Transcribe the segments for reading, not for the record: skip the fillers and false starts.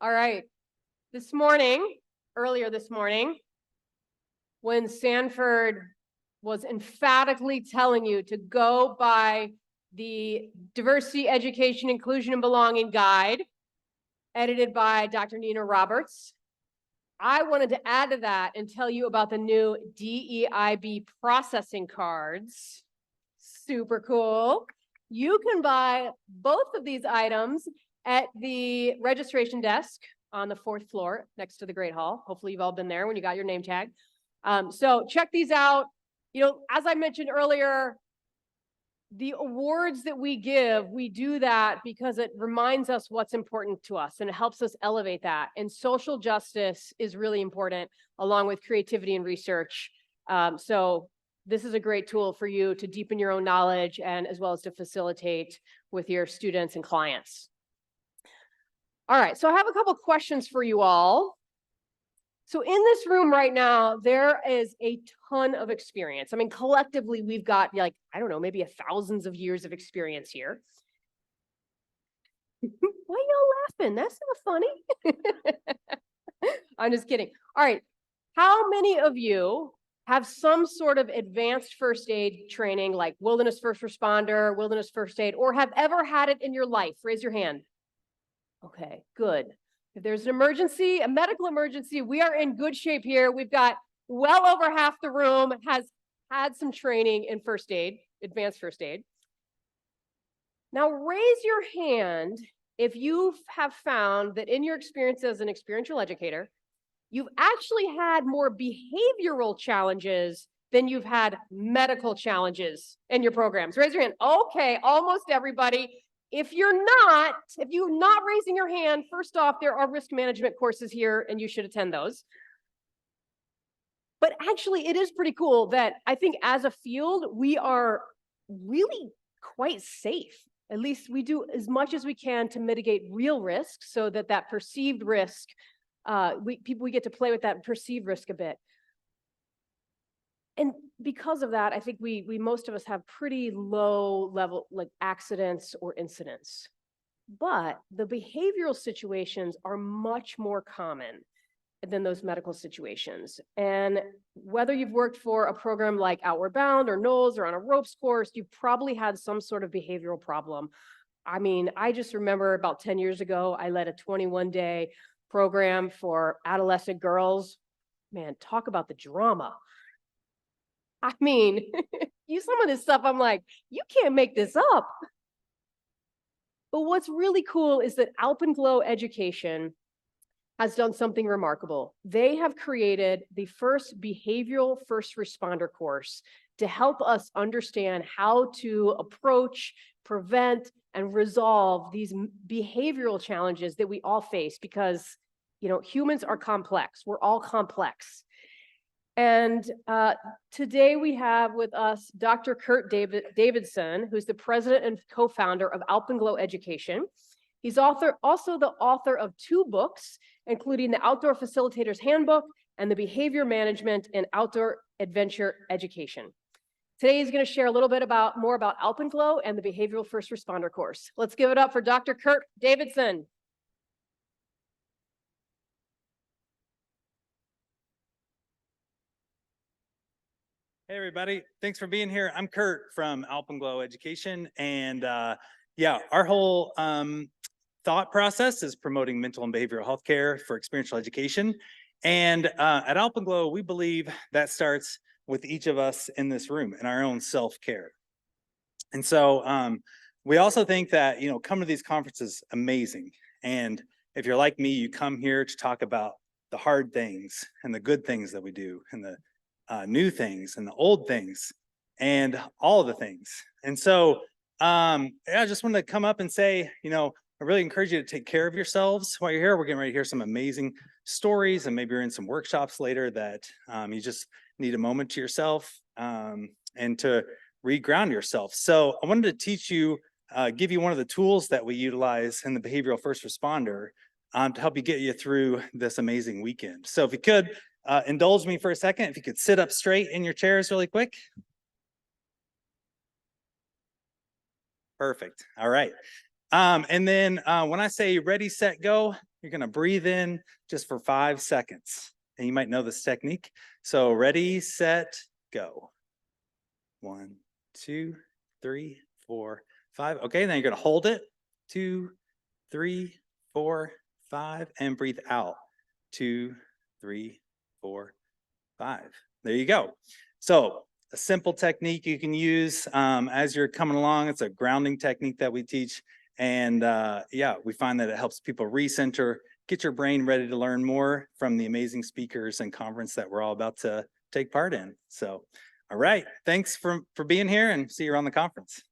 All right. Earlier this morning, when Sanford was emphatically telling you to go buy the Diversity, Education, Inclusion, and Belonging Guide, edited by Dr. Nina Roberts, I wanted to add to that and tell you about the new DEIB processing cards. Super cool. You can buy both of these items at the registration desk on the 4th floor next to the Great Hall. Hopefully you've all been there when you got your name tag. So check these out. You know, as I mentioned earlier, the awards that we give, we do that because it reminds us what's important to us and it helps us elevate that. And social justice is really important along with creativity and research. So this is a great tool for you to deepen your own knowledge and as well as to facilitate with your students and clients. All right, so I have a couple questions for you all. So in this room right now, there is a ton of experience. I mean, collectively, we've got like, I don't know, maybe thousands of years of experience here. Why y'all laughing? That's not funny. I'm just kidding. All right, how many of you have some sort of advanced first aid training like wilderness first responder, wilderness first aid, or have ever had it in your life? Raise your hand. Okay, good. If there's an emergency, a medical emergency, we are in good shape here. We've got well over half the room has had some training in first aid, advanced first aid. Now raise your hand if you have found that in your experience as an experiential educator, you've actually had more behavioral challenges than you've had medical challenges in your programs. Raise your hand. Okay, almost everybody. If you're not raising your hand, first off, there are risk management courses here and you should attend those. But actually, it is pretty cool that I think as a field, we are really quite safe. At least we do as much as we can to mitigate real risk so that that perceived risk, we get to play with that perceived risk a bit. And because of that, I think we most of us have pretty low level like accidents or incidents. But the behavioral situations are much more common than those medical situations. And whether you've worked for a program like Outward Bound or Knowles or on a ropes course, you've probably had some sort of behavioral problem. I mean, I just remember about 10 years ago, I led a 21-day program for adolescent girls. Man, talk about the drama. I mean, some of this stuff, I'm like, you can't make this up. But what's really cool is that Alpenglow Education has done something remarkable. They have created the first behavioral first responder course to help us understand how to approach, prevent, and resolve these behavioral challenges that we all face because, you know, humans are complex. We're all complex. And today we have with us Dr. Kurt Davidson, who's the president and co-founder of Alpenglow Education. He's also the author of 2 books, including the Outdoor Facilitator's Handbook and the Behavior Management and Outdoor Adventure Education. Today he's going to share a little bit more about Alpenglow and the Behavioral First Responder course. Let's give it up for Dr. Kurt Davidson. Hey, everybody. Thanks for being here. I'm Kurt from Alpenglow Education. And yeah, our whole thought process is promoting mental and behavioral health care for experiential education. And at Alpenglow, we believe that starts with each of us in this room and our own self-care. And so we also think that, you know, coming to these conferences, amazing. And if you're like me, you come here to talk about the hard things and the good things that we do and the new things and the old things and all of the things. And so yeah, I just wanted to come up and say, you know, I really encourage you to take care of yourselves while you're here. We're getting ready to hear some amazing stories, and maybe you're in some workshops later that you just need a moment to yourself and to reground yourself. So I wanted to teach you, give you one of the tools that we utilize in the behavioral first responder to help you get you through this amazing weekend. So if you could, indulge me for a second, if you could sit up straight in your chairs really quick. Perfect. All right. And then when I say ready, set, go, you're gonna breathe in just for 5 seconds. And you might know this technique. So ready, set, go. 1, 2, 3, 4, 5. Okay, then you're gonna hold it. 2, 3, 4, 5, and breathe out. 2, 3, 4, 5. There you go. So a simple technique you can use as you're coming along. It's a grounding technique that we teach. And yeah, we find that it helps people recenter, get your brain ready to learn more from the amazing speakers and conference that we're all about to take part in. So, all right, thanks for being here, and see you around the conference.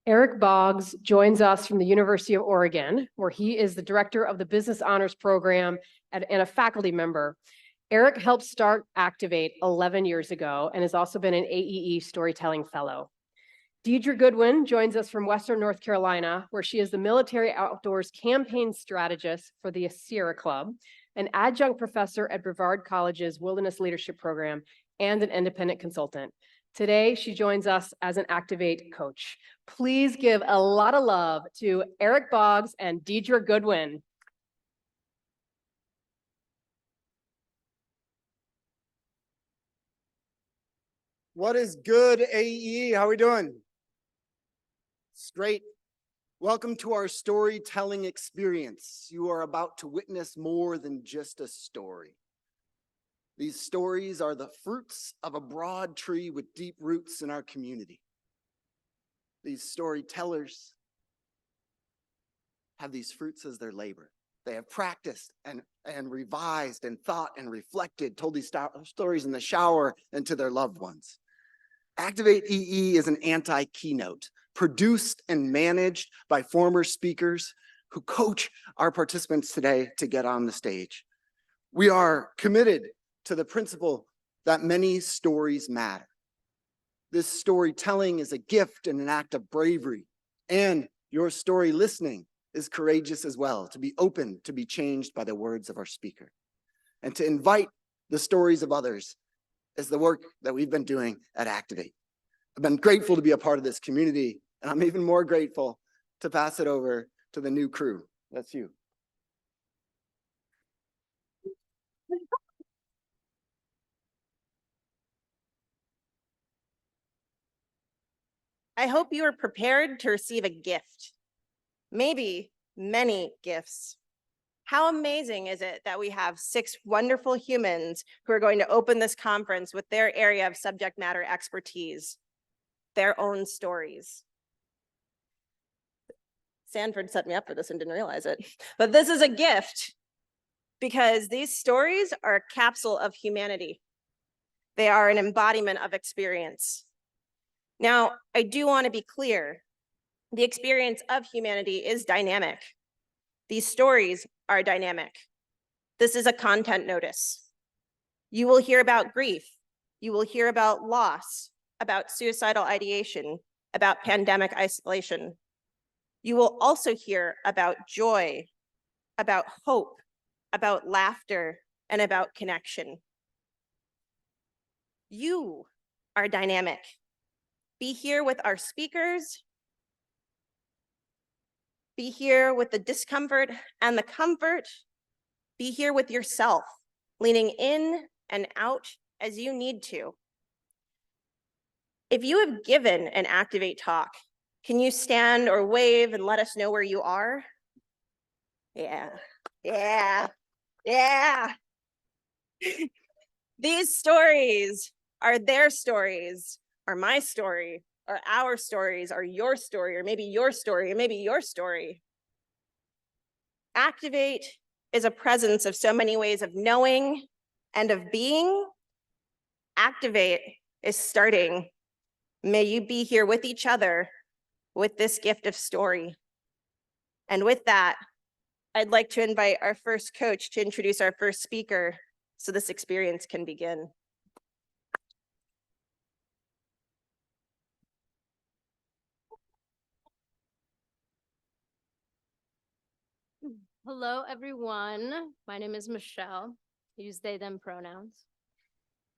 Eric Boggs joins us from the University of Oregon, where he is the director of the Business Honors Program and a faculty member. Eric helped start ActivatEE 11 years ago and has also been an AEE Storytelling Fellow. Deidre Goodwin joins us from Western North Carolina, where she is the Military Outdoors Campaign Strategist for the Sierra Club, an adjunct professor at Brevard College's Wilderness Leadership Program, and an independent consultant. Today, she joins us as an ActivatEE coach. Please give a lot of love to Eric Boggs and Deidre Goodwin. What is good, AE? How we doing? It's great. Welcome to our storytelling experience. You are about to witness more than just a story. These stories are the fruits of a broad tree with deep roots in our community. These storytellers have these fruits as their labor. They have practiced and revised and thought and reflected, told these stories in the shower and to their loved ones. ActivatEE is an anti-keynote, produced and managed by former speakers who coach our participants today to get on the stage. We are committed to the principle that many stories matter. This storytelling is a gift and an act of bravery, and your story listening is courageous as well, to be open to be changed by the words of our speaker. And to invite the stories of others is the work that we've been doing at ActivatEE. I've been grateful to be a part of this community, and I'm even more grateful to pass it over to the new crew. That's you. I hope you are prepared to receive a gift, maybe many gifts. How amazing is it that we have 6 wonderful humans who are going to open this conference with their area of subject matter expertise, their own stories. Sanford set me up for this and didn't realize it, but this is a gift because these stories are a capsule of humanity. They are an embodiment of experience. Now, I do want to be clear. The experience of humanity is dynamic. These stories are dynamic. This is a content notice. You will hear about grief. You will hear about loss, about suicidal ideation, about pandemic isolation. You will also hear about joy, about hope, about laughter, and about connection. You are dynamic. Be here with our speakers. Be here with the discomfort and the comfort. Be here with yourself, leaning in and out as you need to. If you have given an Activate talk, can you stand or wave and let us know where you are? Yeah, yeah, yeah. These stories are their stories, are my story, are our stories, are your story, or maybe your story, or maybe your story. Activate is a presence of so many ways of knowing and of being. Activate is starting. May you be here with each other with this gift of story. And with that, I'd like to invite our first coach to introduce our first speaker so this experience can begin. Hello, everyone. My name is Michelle. I use they, them pronouns.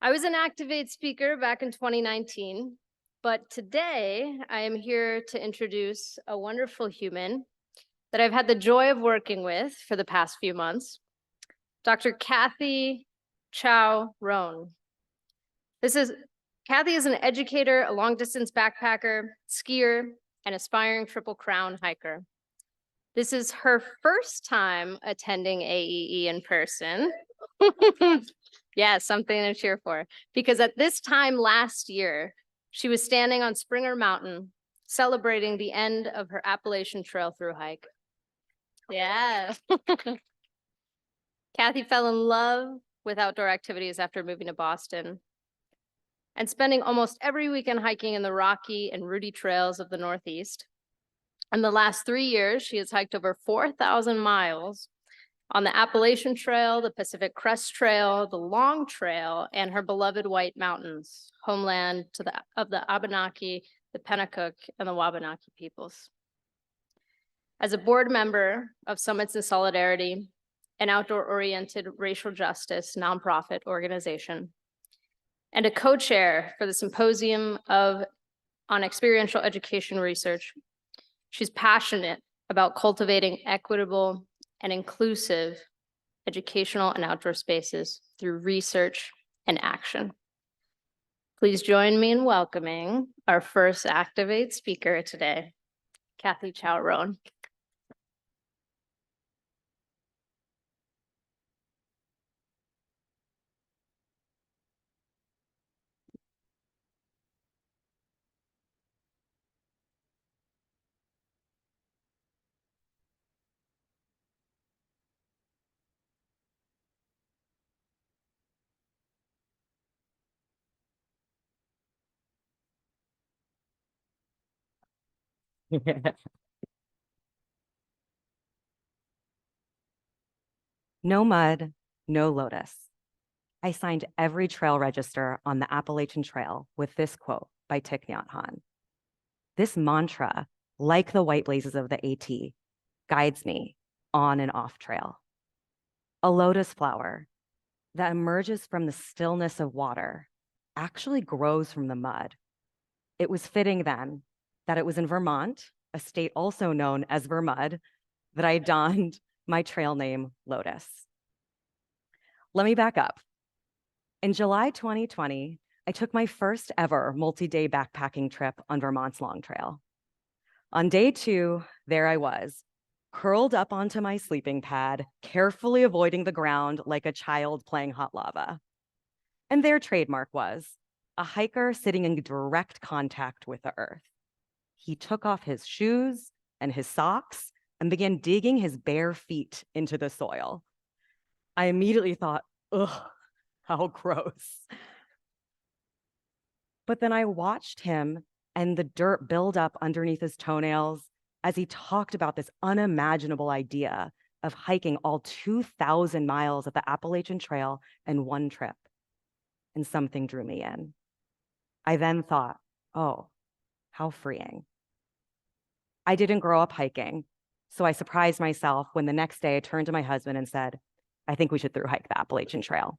I was an Activate speaker back in 2019, but today I am here to introduce a wonderful human that I've had the joy of working with for the past few months, Dr. Kathy Chow Roan. Kathy is an educator, a long-distance backpacker, skier, and aspiring Triple Crown hiker. This is her first time attending AEE in person. Yeah, something to cheer for. Because at this time last year, she was standing on Springer Mountain, celebrating the end of her Appalachian Trail through hike. Yeah. Kathy fell in love with outdoor activities after moving to Boston and spending almost every weekend hiking in the rocky and rooty trails of the Northeast. In the last 3 years, she has hiked over 4,000 miles on the Appalachian Trail, the Pacific Crest Trail, the Long Trail, and her beloved White Mountains, homeland of the Abenaki, the Pennacook, and the Wabanaki peoples. As a board member of Summits in Solidarity, an outdoor-oriented racial justice nonprofit organization, and a co-chair for the Symposium on Experiential Education Research, she's passionate about cultivating equitable and inclusive educational and outdoor spaces through research and action. Please join me in welcoming our first Activate speaker today, Kathy Chow Roan. No mud, no lotus. I signed every trail register on the Appalachian Trail with this quote by Thich Nhat Hanh. This mantra, like the white blazes of the AT, guides me on and off trail. A lotus flower that emerges from the stillness of water actually grows from the mud. It was fitting then that it was in Vermont, a state also known as Vermud, that I donned my trail name, Lotus. Let me back up. In July 2020, I took my first ever multi-day backpacking trip on Vermont's Long Trail. On day 2, there I was, curled up onto my sleeping pad, carefully avoiding the ground like a child playing hot lava. And their trademark was a hiker sitting in direct contact with the earth. He took off his shoes and his socks and began digging his bare feet into the soil. I immediately thought, ugh, how gross. But then I watched him and the dirt build up underneath his toenails as he talked about this unimaginable idea of hiking all 2,000 miles of the Appalachian Trail in one trip. And something drew me in. I then thought, oh, How freeing. I didn't grow up hiking, so I surprised myself when the next day I turned to my husband and said, I think we should through hike the Appalachian Trail.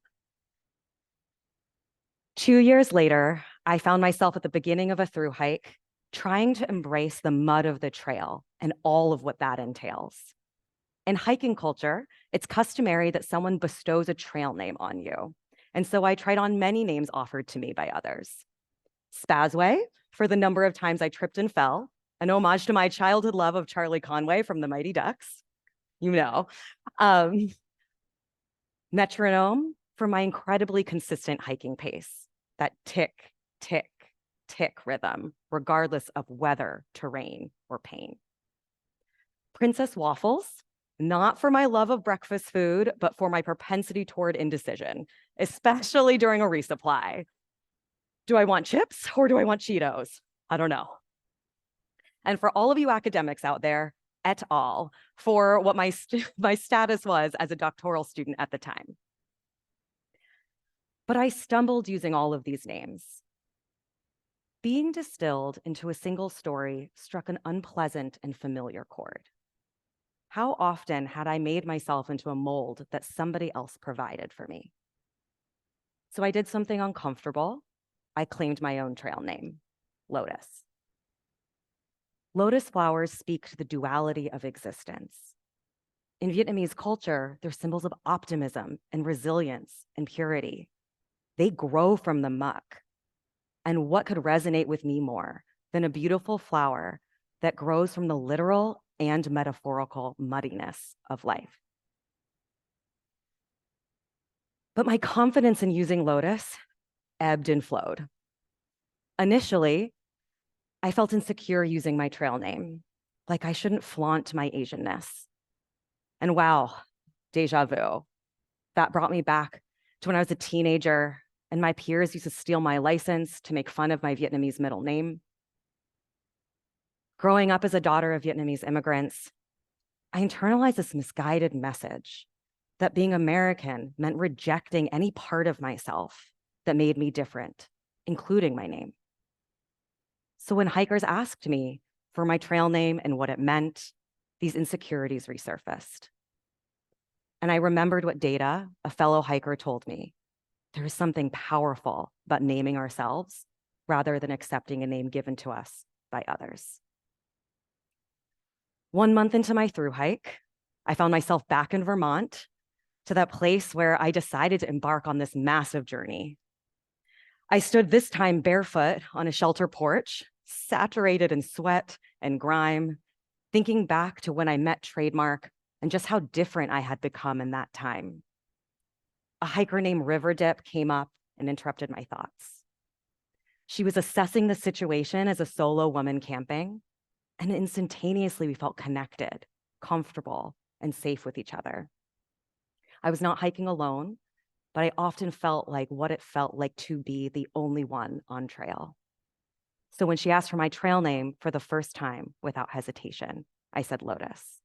2 years later, I found myself at the beginning of a through hike, trying to embrace the mud of the trail and all of what that entails. In hiking culture, it's customary that someone bestows a trail name on you. And so I tried on many names offered to me by others. Spazway, for the number of times I tripped and fell, an homage to my childhood love of Charlie Conway from the Mighty Ducks, you know. Metronome, for my incredibly consistent hiking pace, that tick, tick, tick rhythm, regardless of weather, terrain, or pain. Princess Waffles, not for my love of breakfast food, but for my propensity toward indecision, especially during a resupply. Do I want chips or do I want Cheetos? I don't know. And for all of you academics out there, et al., for what my status was as a doctoral student at the time. But I stumbled using all of these names. Being distilled into a single story struck an unpleasant and familiar chord. How often had I made myself into a mold that somebody else provided for me? So I did something uncomfortable. I claimed my own trail name, Lotus. Lotus flowers speak to the duality of existence. In Vietnamese culture, they're symbols of optimism and resilience and purity. They grow from the muck. And what could resonate with me more than a beautiful flower that grows from the literal and metaphorical muddiness of life? But my confidence in using Lotus ebbed and flowed. Initially, I felt insecure using my trail name, like I shouldn't flaunt my Asianness. And wow, deja vu. That brought me back to when I was a teenager and my peers used to steal my license to make fun of my Vietnamese middle name. Growing up as a daughter of Vietnamese immigrants, I internalized this misguided message that being American meant rejecting any part of myself that made me different, including my name. So when hikers asked me for my trail name and what it meant, these insecurities resurfaced. And I remembered what Data, a fellow hiker, told me. There is something powerful about naming ourselves rather than accepting a name given to us by others. 1 month into my through hike, I found myself back in Vermont, to that place where I decided to embark on this massive journey. I stood this time barefoot on a shelter porch, saturated in sweat and grime, thinking back to when I met Trademark and just how different I had become in that time. A hiker named Riverdip came up and interrupted my thoughts. She was assessing the situation as a solo woman camping, and instantaneously we felt connected, comfortable, and safe with each other. I was not hiking alone, but I often felt like what it felt like to be the only one on trail. So when she asked for my trail name for the first time without hesitation, I said Lotus.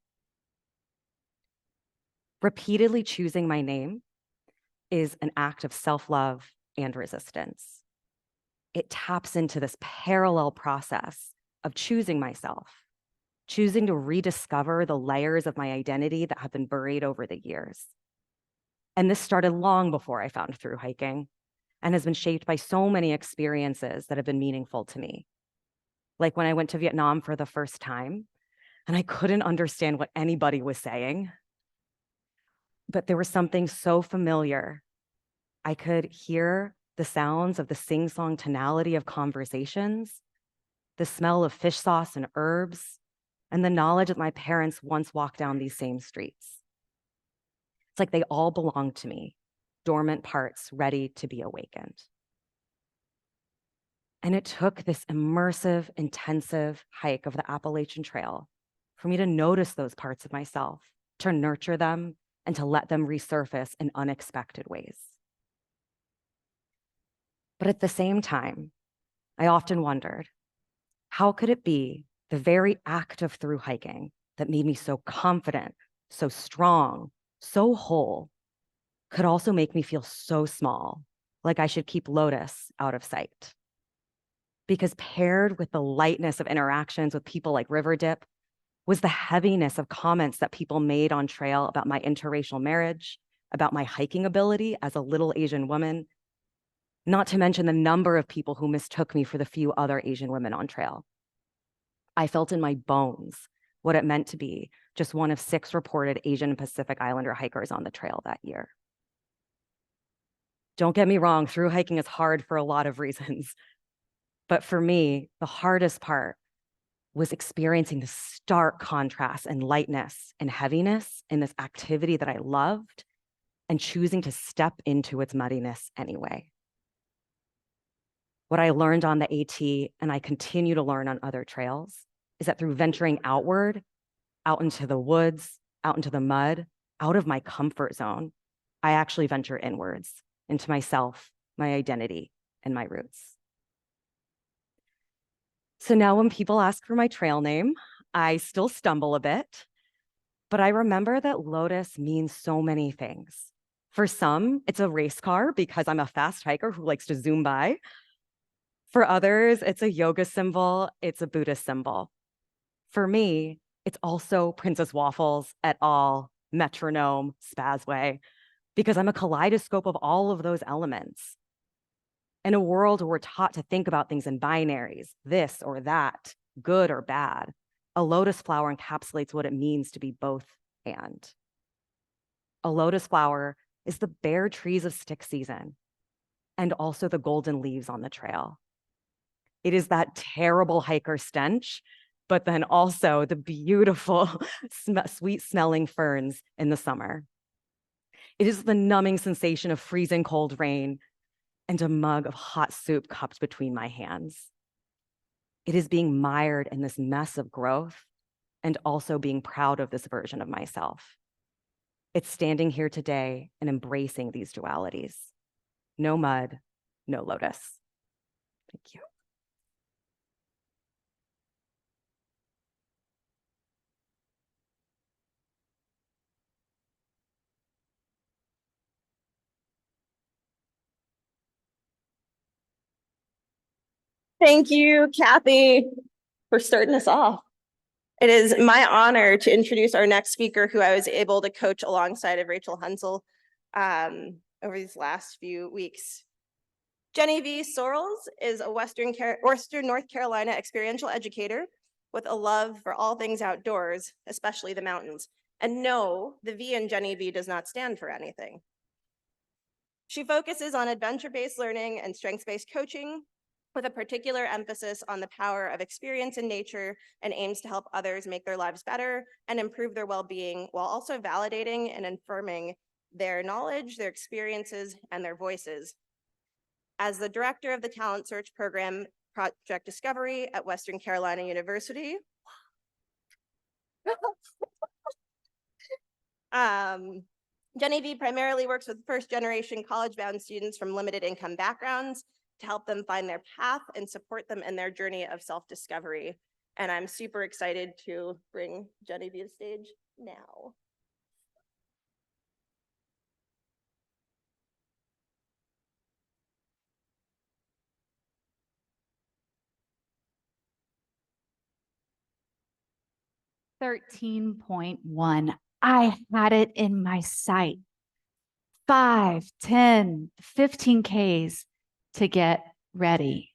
Repeatedly choosing my name is an act of self-love and resistance. It taps into this parallel process of choosing myself, choosing to rediscover the layers of my identity that have been buried over the years. And this started long before I found through hiking and has been shaped by so many experiences that have been meaningful to me. Like when I went to Vietnam for the first time and I couldn't understand what anybody was saying, but there was something so familiar. I could hear the sounds of the sing-song tonality of conversations, the smell of fish sauce and herbs, and the knowledge that my parents once walked down these same streets. It's like they all belonged to me, dormant parts ready to be awakened. And it took this immersive, intensive hike of the Appalachian Trail for me to notice those parts of myself, to nurture them, and to let them resurface in unexpected ways. But at the same time, I often wondered, how could it be the very act of through hiking that made me so confident, so strong, so whole, could also make me feel so small, like I should keep Lotus out of sight? because paired with the lightness of interactions with people like River Dip was the heaviness of comments that people made on trail about my interracial marriage, about my hiking ability as a little Asian woman, not to mention the number of people who mistook me for the few other Asian women on trail. I felt in my bones what it meant to be just one of 6 reported Asian and Pacific Islander hikers on the trail that year. Don't get me wrong, through hiking is hard for a lot of reasons. But for me, the hardest part was experiencing the stark contrast and lightness and heaviness in this activity that I loved and choosing to step into its muddiness anyway. What I learned on the AT, and I continue to learn on other trails, is that through venturing outward, out into the woods, out into the mud, out of my comfort zone, I actually venture inwards into myself, my identity, and my roots. So now when people ask for my trail name, I still stumble a bit, but I remember that Lotus means so many things. For some, it's a race car because I'm a fast hiker who likes to zoom by. For others, it's a yoga symbol, it's a Buddhist symbol. For me, it's also Princess Waffles, et al., metronome, spazway, because I'm a kaleidoscope of all of those elements. In a world where we're taught to think about things in binaries, this or that, good or bad, a lotus flower encapsulates what it means to be both and. A lotus flower is the bare trees of stick season and also the golden leaves on the trail. It is that terrible hiker stench, but then also the beautiful, sweet smelling ferns in the summer. It is the numbing sensation of freezing cold rain and a mug of hot soup cupped between my hands. It is being mired in this mess of growth and also being proud of this version of myself. It's standing here today and embracing these dualities. No mud, no lotus. Thank you. Thank you, Kathy, for starting us off. It is my honor to introduce our next speaker, who I was able to coach alongside of Rachel Hensel over these last few weeks. Jenny V. Sorrells is a Western North Carolina experiential educator with a love for all things outdoors, especially the mountains. And no, the V in Jenny V does not stand for anything. She focuses on adventure-based learning and strengths-based coaching, with a particular emphasis on the power of experience in nature, and aims to help others make their lives better and improve their well-being, while also validating and affirming their knowledge, their experiences, and their voices. As the director of the Talent Search Program, Project Discovery at Western Carolina University, Jenny V primarily works with first-generation college-bound students from limited income backgrounds to help them find their path and support them in their journey of self-discovery. And I'm super excited to bring Jenny V to the stage now. $13.1. I had it in my sight. 5, 10, 15 Ks to get ready.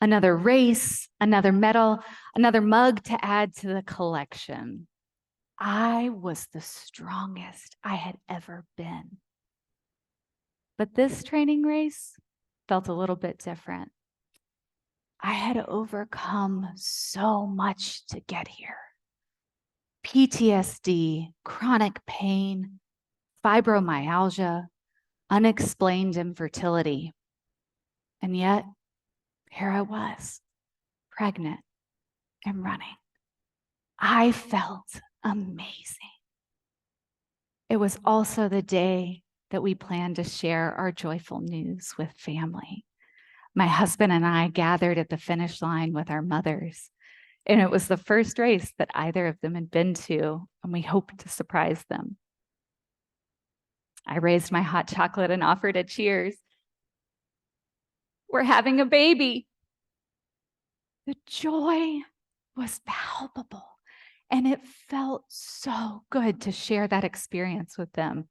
Another race, another medal, another mug to add to the collection. I was the strongest I had ever been. But this training race felt a little bit different. I had overcome so much to get here. PTSD, chronic pain, fibromyalgia, unexplained infertility. And yet, here I was, pregnant and running. I felt amazing. It was also the day that we planned to share our joyful news with family. My husband and I gathered at the finish line with our mothers, and it was the first race that either of them had been to, and we hoped to surprise them. I raised my hot chocolate and offered a cheers. We're having a baby. The joy was palpable, and it felt so good to share that experience with them.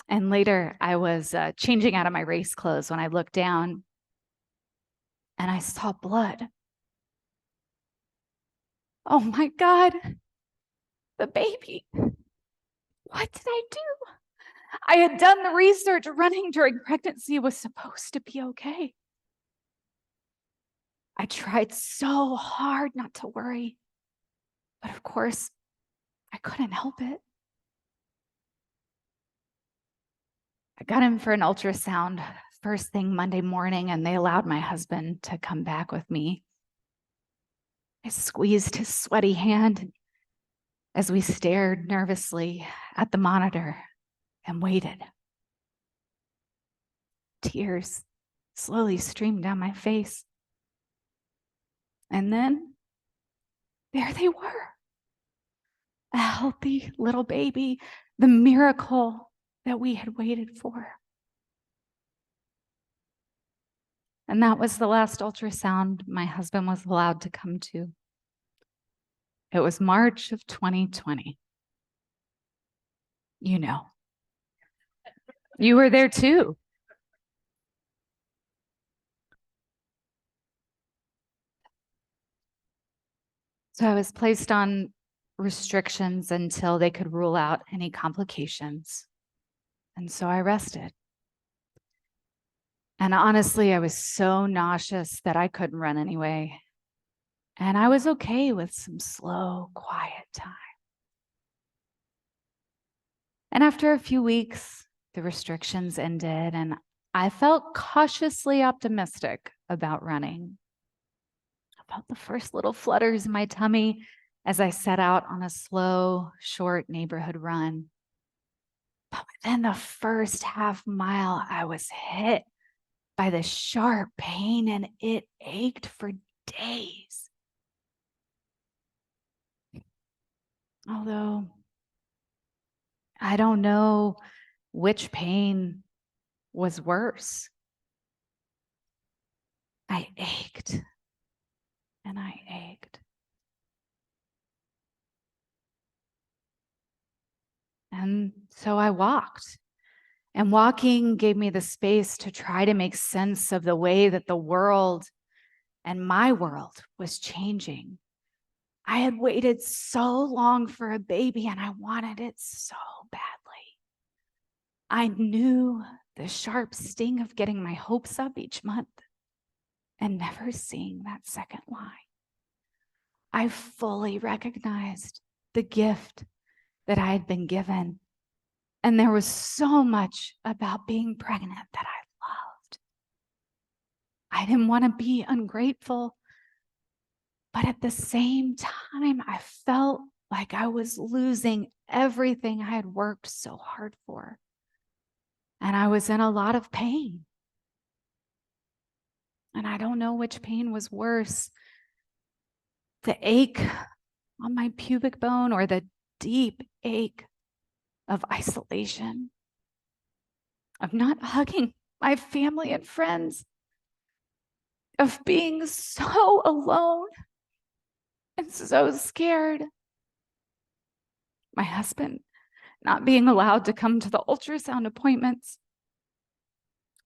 And later, I was changing out of my race clothes when I looked down and I saw blood. Oh my God, the baby. What did I do? I had done the research. Running during pregnancy was supposed to be okay. I tried so hard not to worry, but of course, I couldn't help it. I got in for an ultrasound first thing Monday morning, and they allowed my husband to come back with me. I squeezed his sweaty hand as we stared nervously at the monitor and waited. Tears slowly streamed down my face. And then there they were. A healthy little baby, the miracle that we had waited for. And that was the last ultrasound my husband was allowed to come to. It was March of 2020. You know, you were there too. So I was placed on restrictions until they could rule out any complications. And so I rested. And honestly, I was so nauseous that I couldn't run anyway. And I was okay with some slow, quiet time. And after a few weeks, the restrictions ended, and I felt cautiously optimistic about running. I felt the first little flutters in my tummy as I set out on a slow, short neighborhood run. But within the first half mile, I was hit by the sharp pain, and it ached for days. Although I don't know which pain was worse. I ached and I ached. And so I walked. And walking gave me the space to try to make sense of the way that the world and my world was changing. I had waited so long for a baby, and I wanted it so badly. I knew the sharp sting of getting my hopes up each month and never seeing that second line. I fully recognized the gift that I had been given. And there was so much about being pregnant that I loved. I didn't want to be ungrateful, but at the same time, I felt like I was losing everything I had worked so hard for. And I was in a lot of pain. And I don't know which pain was worse, the ache on my pubic bone or the deep ache of isolation, of not hugging my family and friends, of being so alone and so scared. My husband not being allowed to come to the ultrasound appointments.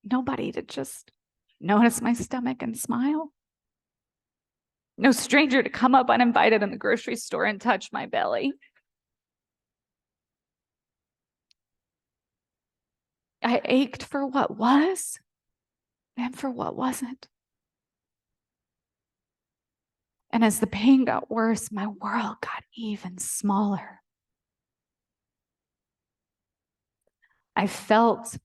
Nobody to just notice my stomach and smile. No stranger to come up uninvited in the grocery store and touch my belly. I ached for what was and for what wasn't. And as the pain got worse, my world got even smaller. I felt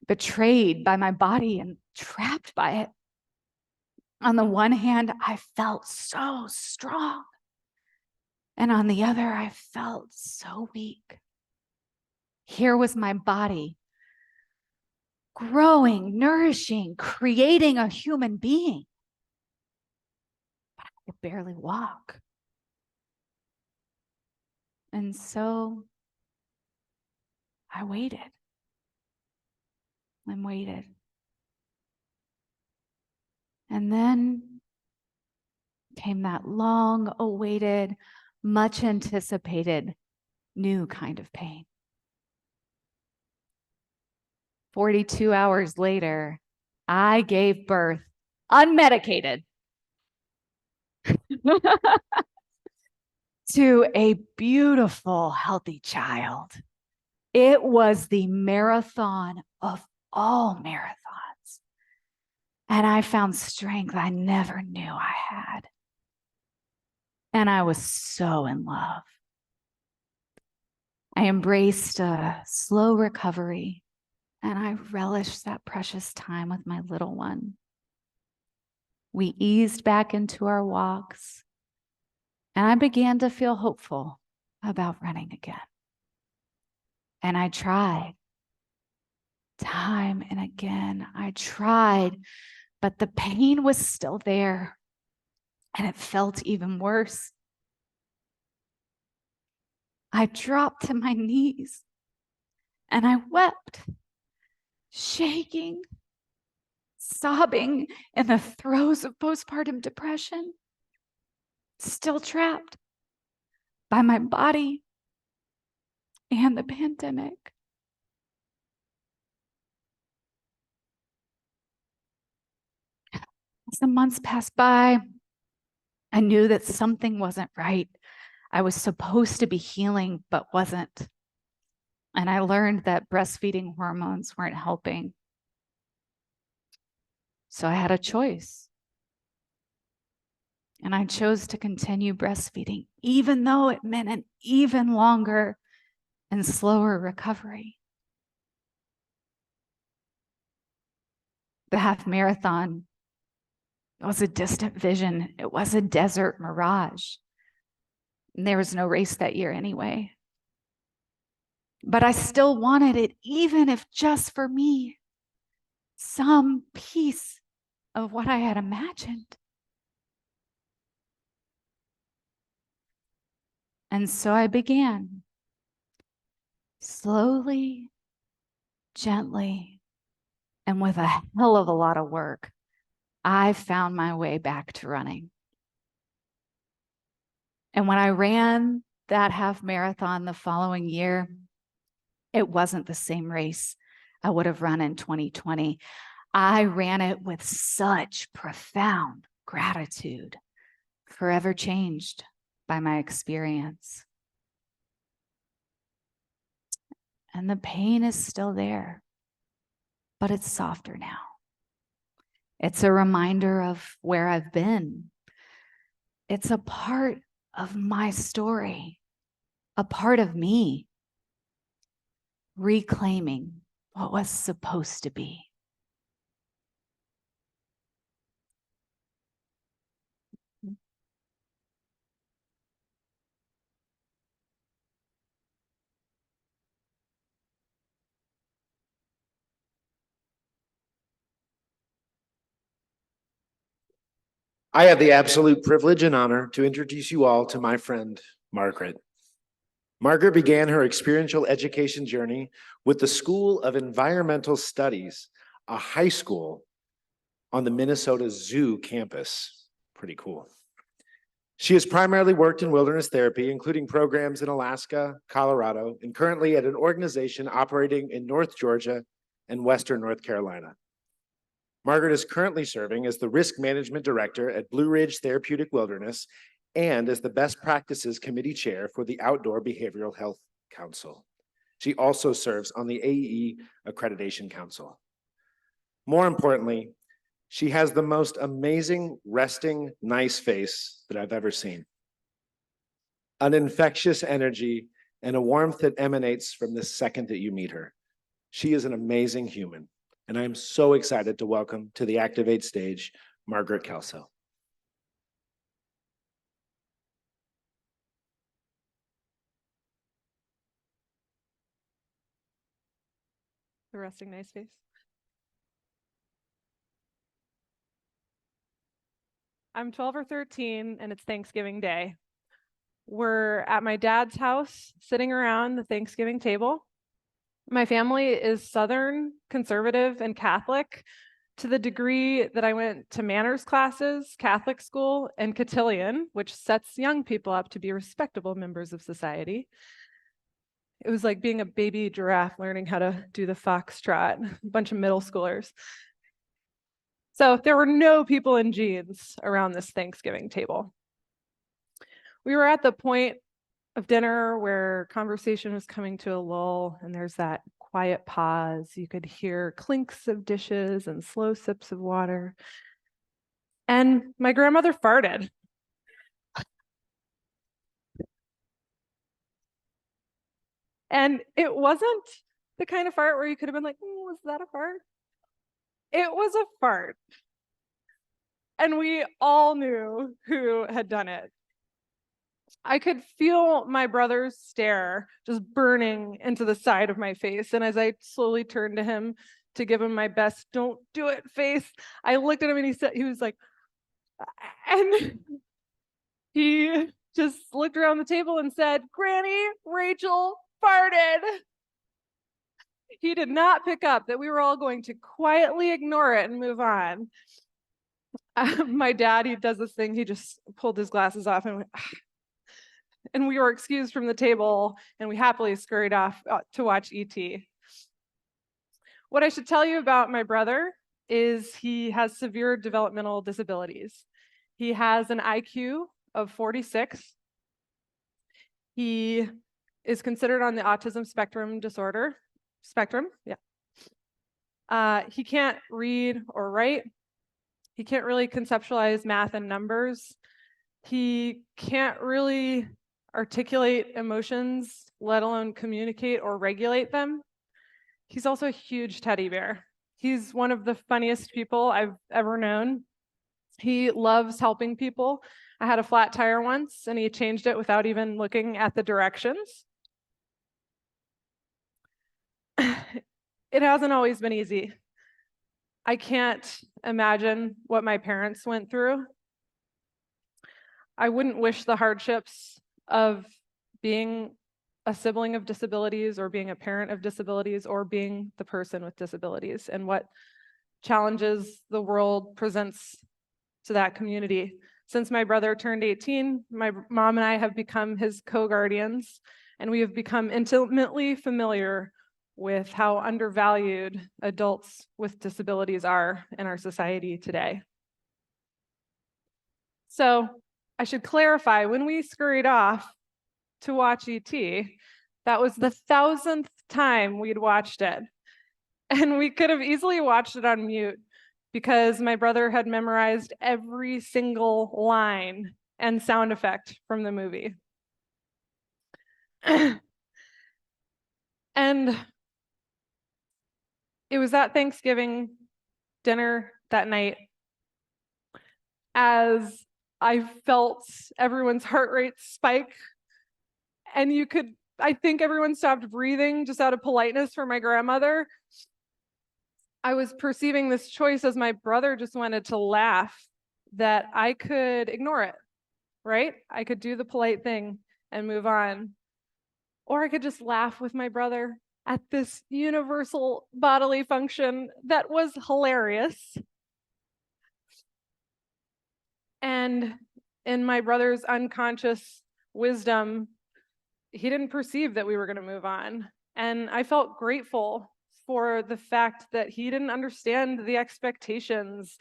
betrayed by my body and trapped by it. On the one hand, I felt so strong. And on the other, I felt so weak. Here was my body growing, nourishing, creating a human being. But I could barely walk. And so I waited and waited. And then came that long awaited, much anticipated new kind of pain. 42 hours later, I gave birth unmedicated to a beautiful, healthy child. It was the marathon of all marathons. And I found strength I never knew I had. And I was so in love. I embraced a slow recovery, and I relished that precious time with my little one. We eased back into our walks, and I began to feel hopeful about running again. And I tried. Time and again, I tried, but the pain was still there, and it felt even worse. I dropped to my knees, and I wept, shaking, sobbing in the throes of postpartum depression, still trapped by my body and the pandemic. As the months passed by, I knew that something wasn't right. I was supposed to be healing, but wasn't. And I learned that breastfeeding hormones weren't helping. So I had a choice. And I chose to continue breastfeeding, even though it meant an even longer and slower recovery. The half marathon was a distant vision. It was a desert mirage. And there was no race that year anyway. But I still wanted it, even if just for me, some piece of what I had imagined. And so I began, slowly, gently, and with a hell of a lot of work, I found my way back to running. And when I ran that half marathon the following year, it wasn't the same race I would have run in 2020. I ran it with such profound gratitude, forever changed by my experience. And the pain is still there, but it's softer now. It's a reminder of where I've been. It's a part of my story, a part of me, reclaiming what was supposed to be. I have the absolute privilege and honor to introduce you all to my friend, Margaret. Margaret began her experiential education journey with the School of Environmental Studies, a high school on the Minnesota Zoo campus. Pretty cool. She has primarily worked in wilderness therapy, including programs in Alaska, Colorado, and currently at an organization operating in North Georgia and Western North Carolina. Margaret is currently serving as the Risk Management Director at Blue Ridge Therapeutic Wilderness and as the Best Practices Committee Chair for the Outdoor Behavioral Health Council. She also serves on the AE Accreditation Council. More importantly, she has the most amazing, resting, nice face that I've ever seen. An infectious energy and a warmth that emanates from the second that you meet her. She is an amazing human. And I'm so excited to welcome to the Activate stage, Margaret Kelso. The resting nice face. I'm 12 or 13 and it's Thanksgiving Day. We're at my dad's house sitting around the Thanksgiving table. My family is Southern, conservative, and Catholic. To the degree that I went to manners classes, Catholic school, and cotillion, which sets young people up to be respectable members of society. It was like being a baby giraffe learning how to do the foxtrot, a bunch of middle schoolers. So there were no people in jeans around this Thanksgiving table. We were at the point of dinner where conversation was coming to a lull, and there's that quiet pause. You could hear clinks of dishes and slow sips of water. And my grandmother farted. And it wasn't the kind of fart where you could have been like, was that a fart? It was a fart. And we all knew who had done it. I could feel my brother's stare just burning into the side of my face. And as I slowly turned to him to give him my best, don't do it face, I looked at him and he was like, and he just looked around the table and said, Granny, Rachel farted. He did not pick up that we were all going to quietly ignore it and move on. My dad, he does this thing, he just pulled his glasses off and went, and we were excused from the table and we happily scurried off to watch E.T. What I should tell you about my brother is he has severe developmental disabilities. He has an IQ of 46. He is considered on the autism spectrum. He can't read or write. He can't really conceptualize math and numbers. He can't really articulate emotions, let alone communicate or regulate them. He's also a huge teddy bear. He's one of the funniest people I've ever known. He loves helping people. I had a flat tire once and he changed it without even looking at the directions. It hasn't always been easy. I can't imagine what my parents went through. I wouldn't wish the hardships of being a sibling of disabilities or being a parent of disabilities or being the person with disabilities and what challenges the world presents to that community. Since my brother turned 18, my mom and I have become his co-guardians, and we have become intimately familiar with how undervalued adults with disabilities are in our society today. So I should clarify, when we scurried off to watch E.T., that was the 1,000th time we'd watched it. And we could have easily watched it on mute because my brother had memorized every single line and sound effect from the movie. And it was at Thanksgiving dinner that night as I felt everyone's heart rate spike. And I think everyone stopped breathing just out of politeness for my grandmother. I was perceiving this choice as my brother just wanted to laugh, that I could ignore it, right? I could do the polite thing and move on. Or I could just laugh with my brother at this universal bodily function that was hilarious. And in my brother's unconscious wisdom, he didn't perceive that we were going to move on. And I felt grateful for the fact that he didn't understand the expectations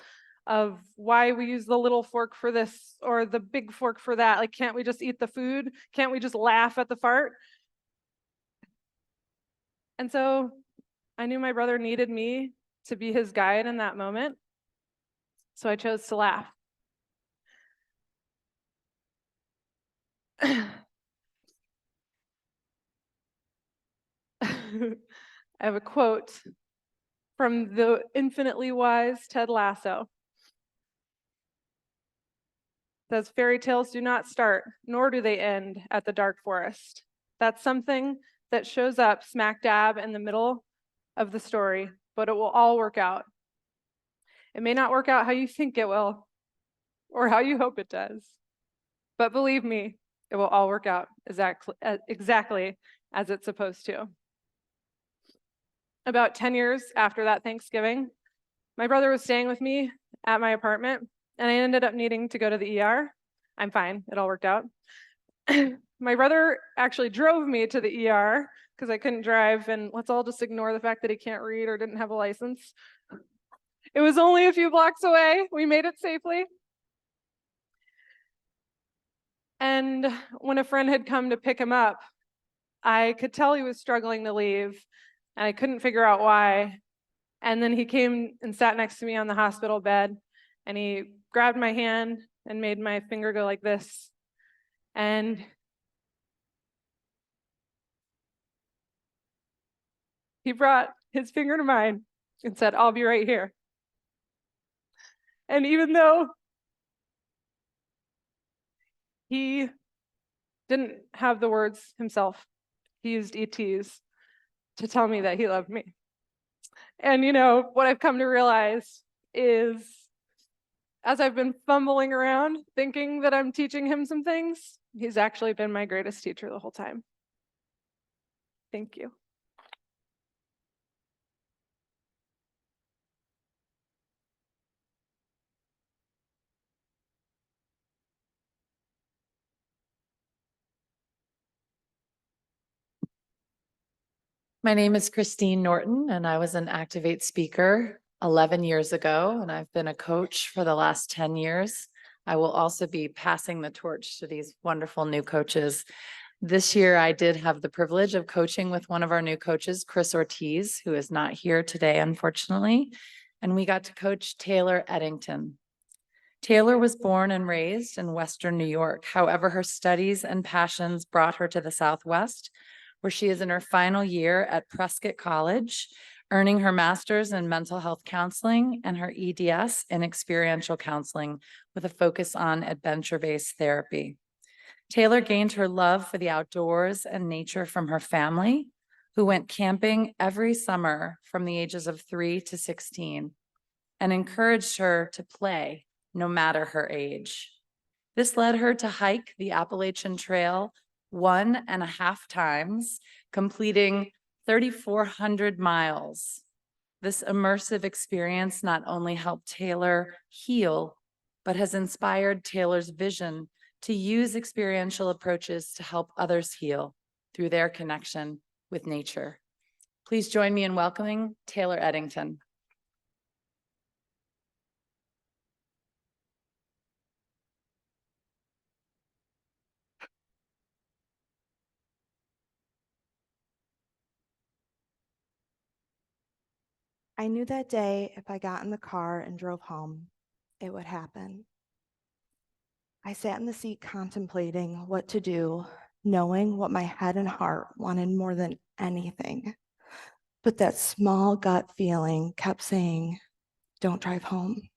of why we use the little fork for this or the big fork for that. Like, can't we just eat the food? Can't we just laugh at the fart? And so I knew my brother needed me to be his guide in that moment. So I chose to laugh. I have a quote from the infinitely wise Ted Lasso. It says, "Fairy tales do not start, nor do they end at the dark forest. That's something that shows up smack dab in the middle of the story, but it will all work out. It may not work out how you think it will, or how you hope it does, but believe me, it will all work out exactly as it's supposed to." About 10 years after that Thanksgiving, My brother was staying with me at my apartment, and I ended up needing to go to the ER. I'm fine, it all worked out. My brother actually drove me to the ER because I couldn't drive, and let's all just ignore the fact that he can't read or didn't have a license. It was only a few blocks away. We made it safely. And when a friend had come to pick him up, I could tell he was struggling to leave, and I couldn't figure out why. And then he came and sat next to me on the hospital bed, and he grabbed my hand and made my finger go like this. And he brought his finger to mine and said, "I'll be right here." And even though he didn't have the words himself, he used ETs to tell me that he loved me. And what I've come to realize is, as I've been fumbling around thinking that I'm teaching him some things, he's actually been my greatest teacher the whole time. Thank you. My name is Christine Norton, and I was an ActivatEE speaker 11 years ago, and I've been a coach for the last 10 years. I will also be passing the torch to these wonderful new coaches. This year, I did have the privilege of coaching with one of our new coaches, Chris Ortiz, who is not here today, unfortunately, and we got to coach Taylor Eddington. Taylor was born and raised in Western New York. However, her studies and passions brought her to the Southwest, where she is in her final year at Prescott College, earning her master's in mental health counseling and her EDS in experiential counseling with a focus on adventure-based therapy. Taylor gained her love for the outdoors and nature from her family, who went camping every summer from the ages of 3 to 16 and encouraged her to play no matter her age. This led her to hike the Appalachian Trail 1.5 times, completing 3,400 miles. This immersive experience not only helped Taylor heal, but has inspired Taylor's vision to use experiential approaches to help others heal through their connection with nature. Please join me in welcoming Taylor Eddington. I knew that day if I got in the car and drove home, it would happen. I sat in the seat contemplating what to do, knowing what my head and heart wanted more than anything. But that small gut feeling kept saying, "Don't drive home."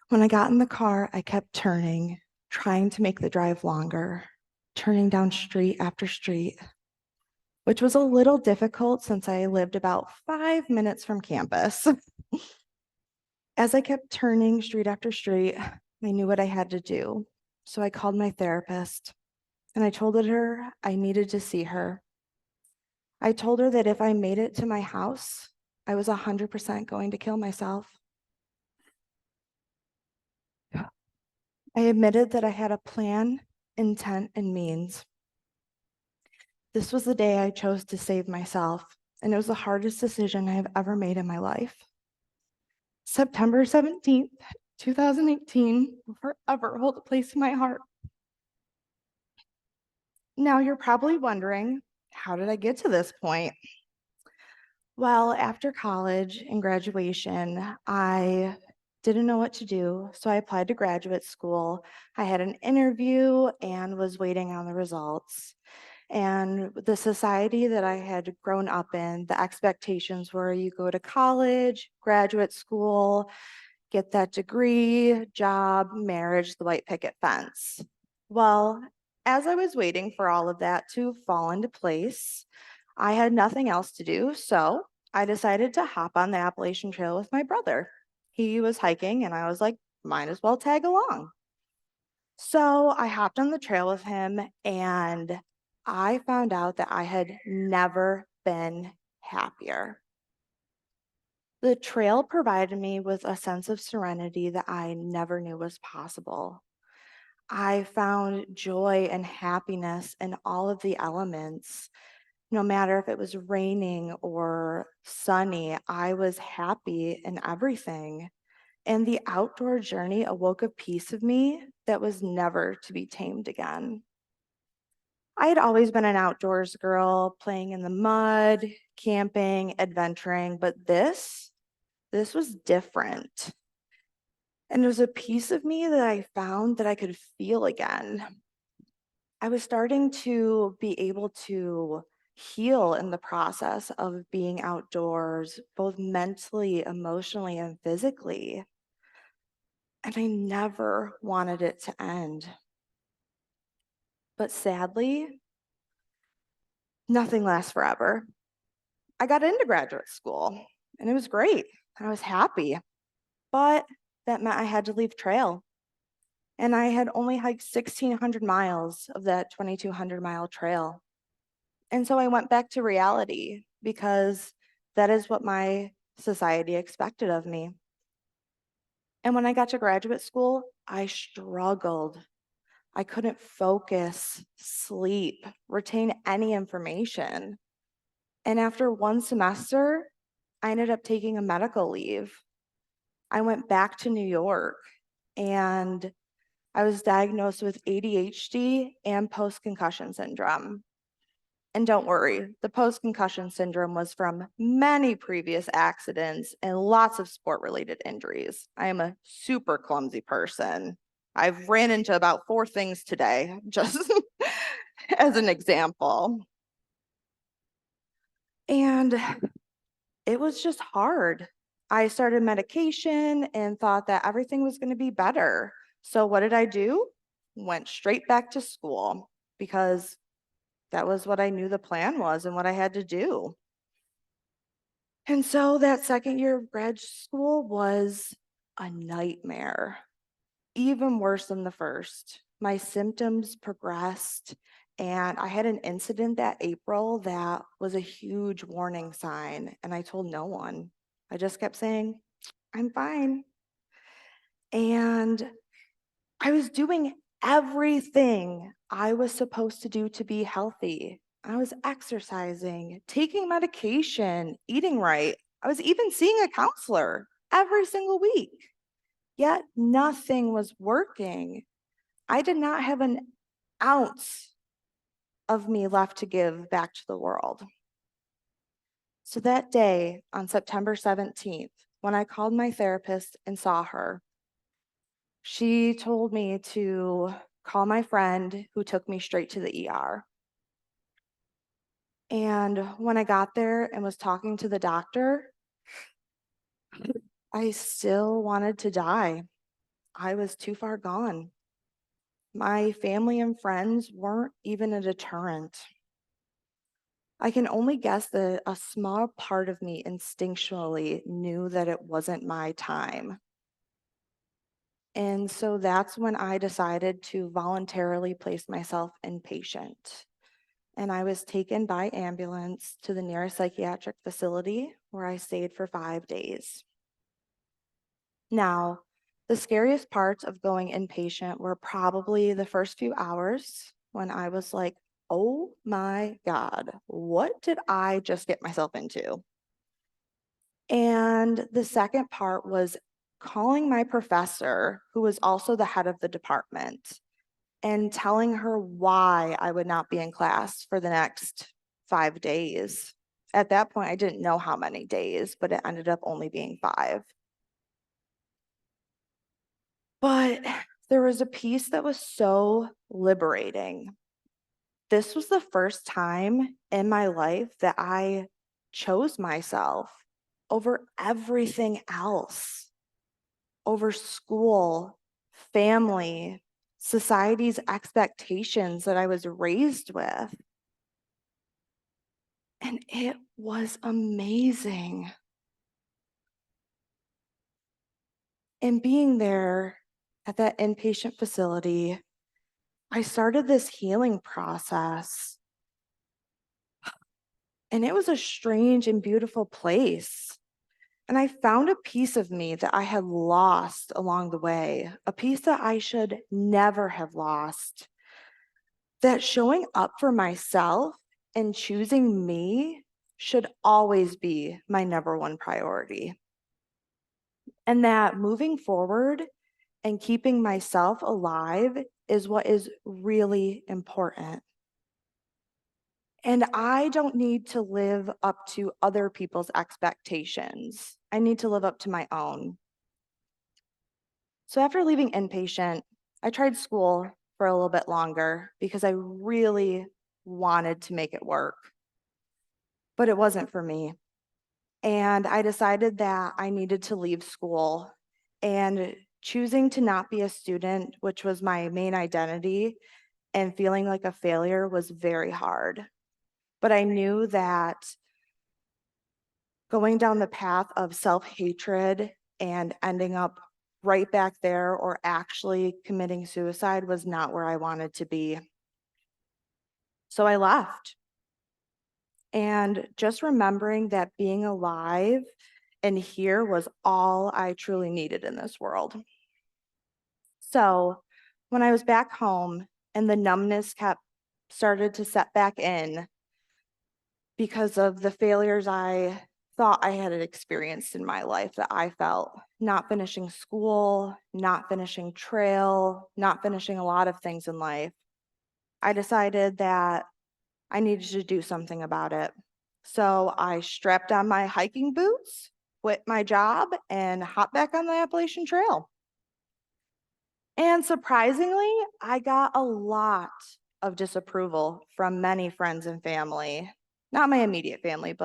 When I got in the car, I kept turning, trying to make the drive longer, turning down street after street, which was a little difficult since I lived about 5 minutes from campus. As I kept turning street after street, I knew what I had to do. So I called my therapist and I told her I needed to see her. I told her that if I made it to my house, I was 100% going to kill myself. I admitted that I had a plan, intent, and means. This was the day I chose to save myself, and it was the hardest decision I have ever made in my life. September 17th, 2018 will forever hold a place in my heart. Now you're probably wondering, how did I get to this point? Well, after college and graduation, I didn't know what to do, so I applied to graduate school. I had an interview and was waiting on the results. And the society that I had grown up in, the expectations were you go to college, graduate school, get that degree, job, marriage, the white picket fence. Well, as I was waiting for all of that to fall into place, I had nothing else to do, so I decided to hop on the Appalachian Trail with my brother. He was hiking, and I was like, might as well tag along. So I hopped on the trail with him, and I found out that I had never been happier. The trail provided me with a sense of serenity that I never knew was possible. I found joy and happiness in all of the elements. No matter if it was raining or sunny, I was happy in everything. And the outdoor journey awoke a piece of me that was never to be tamed again. I had always been an outdoors girl, playing in the mud, camping, adventuring, but this was different. And there's a piece of me that I found that I could feel again. I was starting to be able to heal in the process of being outdoors, both mentally, emotionally, and physically. And I never wanted it to end. But sadly, nothing lasts forever. I got into graduate school and it was great. I was happy, but that meant I had to leave trail. And I had only hiked 1,600 miles of that 2,200-mile trail. And so I went back to reality because that is what my society expected of me. And when I got to graduate school, I struggled. I couldn't focus, sleep, retain any information. And after one semester, I ended up taking a medical leave. I went back to New York and I was diagnosed with ADHD and post-concussion syndrome. And don't worry, the post-concussion syndrome was from many previous accidents and lots of sport-related injuries. I am a super clumsy person. I've ran into about 4 things today, just as an example. And it was just hard. I started medication and thought that everything was going to be better. So what did I do? Went straight back to school because that was what I knew the plan was and what I had to do. And so that second year of grad school was a nightmare, even worse than the first. My symptoms progressed, and I had an incident that April that was a huge warning sign, and I told no one. I just kept saying, I'm fine. And I was doing everything I was supposed to do to be healthy. I was exercising, taking medication, eating right. I was even seeing a counselor every single week. Yet nothing was working. I did not have an ounce of me left to give back to the world. So that day on September 17th, when I called my therapist and saw her, she told me to call my friend who took me straight to the ER. And when I got there and was talking to the doctor, I still wanted to die. I was too far gone. My family and friends weren't even a deterrent. I can only guess that a small part of me instinctually knew that it wasn't my time. And so that's when I decided to voluntarily place myself inpatient. And I was taken by ambulance to the nearest psychiatric facility where I stayed for 5 days. Now, the scariest parts of going inpatient were probably the first few hours when I was like, oh my God, what did I just get myself into? And the second part was calling my professor, who was also the head of the department, and telling her why I would not be in class for the next 5 days. At that point, I didn't know how many days, but it ended up only being 5. But there was a piece that was so liberating. This was the first time in my life that I chose myself over everything else, over school, family, society's expectations that I was raised with. And it was amazing. And being there at that inpatient facility, I started this healing process. And it was a strange and beautiful place. And I found a piece of me that I had lost along the way, a piece that I should never have lost. That showing up for myself and choosing me should always be my number one priority. And that moving forward and keeping myself alive is what is really important. And I don't need to live up to other people's expectations. I need to live up to my own. So after leaving inpatient, I tried school for a little bit longer because I really wanted to make it work. But it wasn't for me. And I decided that I needed to leave school, and choosing to not be a student, which was my main identity, and feeling like a failure was very hard. But I knew that going down the path of self-hatred and ending up right back there or actually committing suicide was not where I wanted to be. So I left. And just remembering that being alive and here was all I truly needed in this world. So when I was back home and the numbness started to set back in because of the failures I thought I had experienced in my life that I felt, not finishing school, not finishing trail, not finishing a lot of things in life, I decided that I needed to do something about it. So I strapped on my hiking boots, quit my job, and hopped back on the Appalachian Trail. And surprisingly, I got a lot of disapproval from many friends and family, not my immediate family,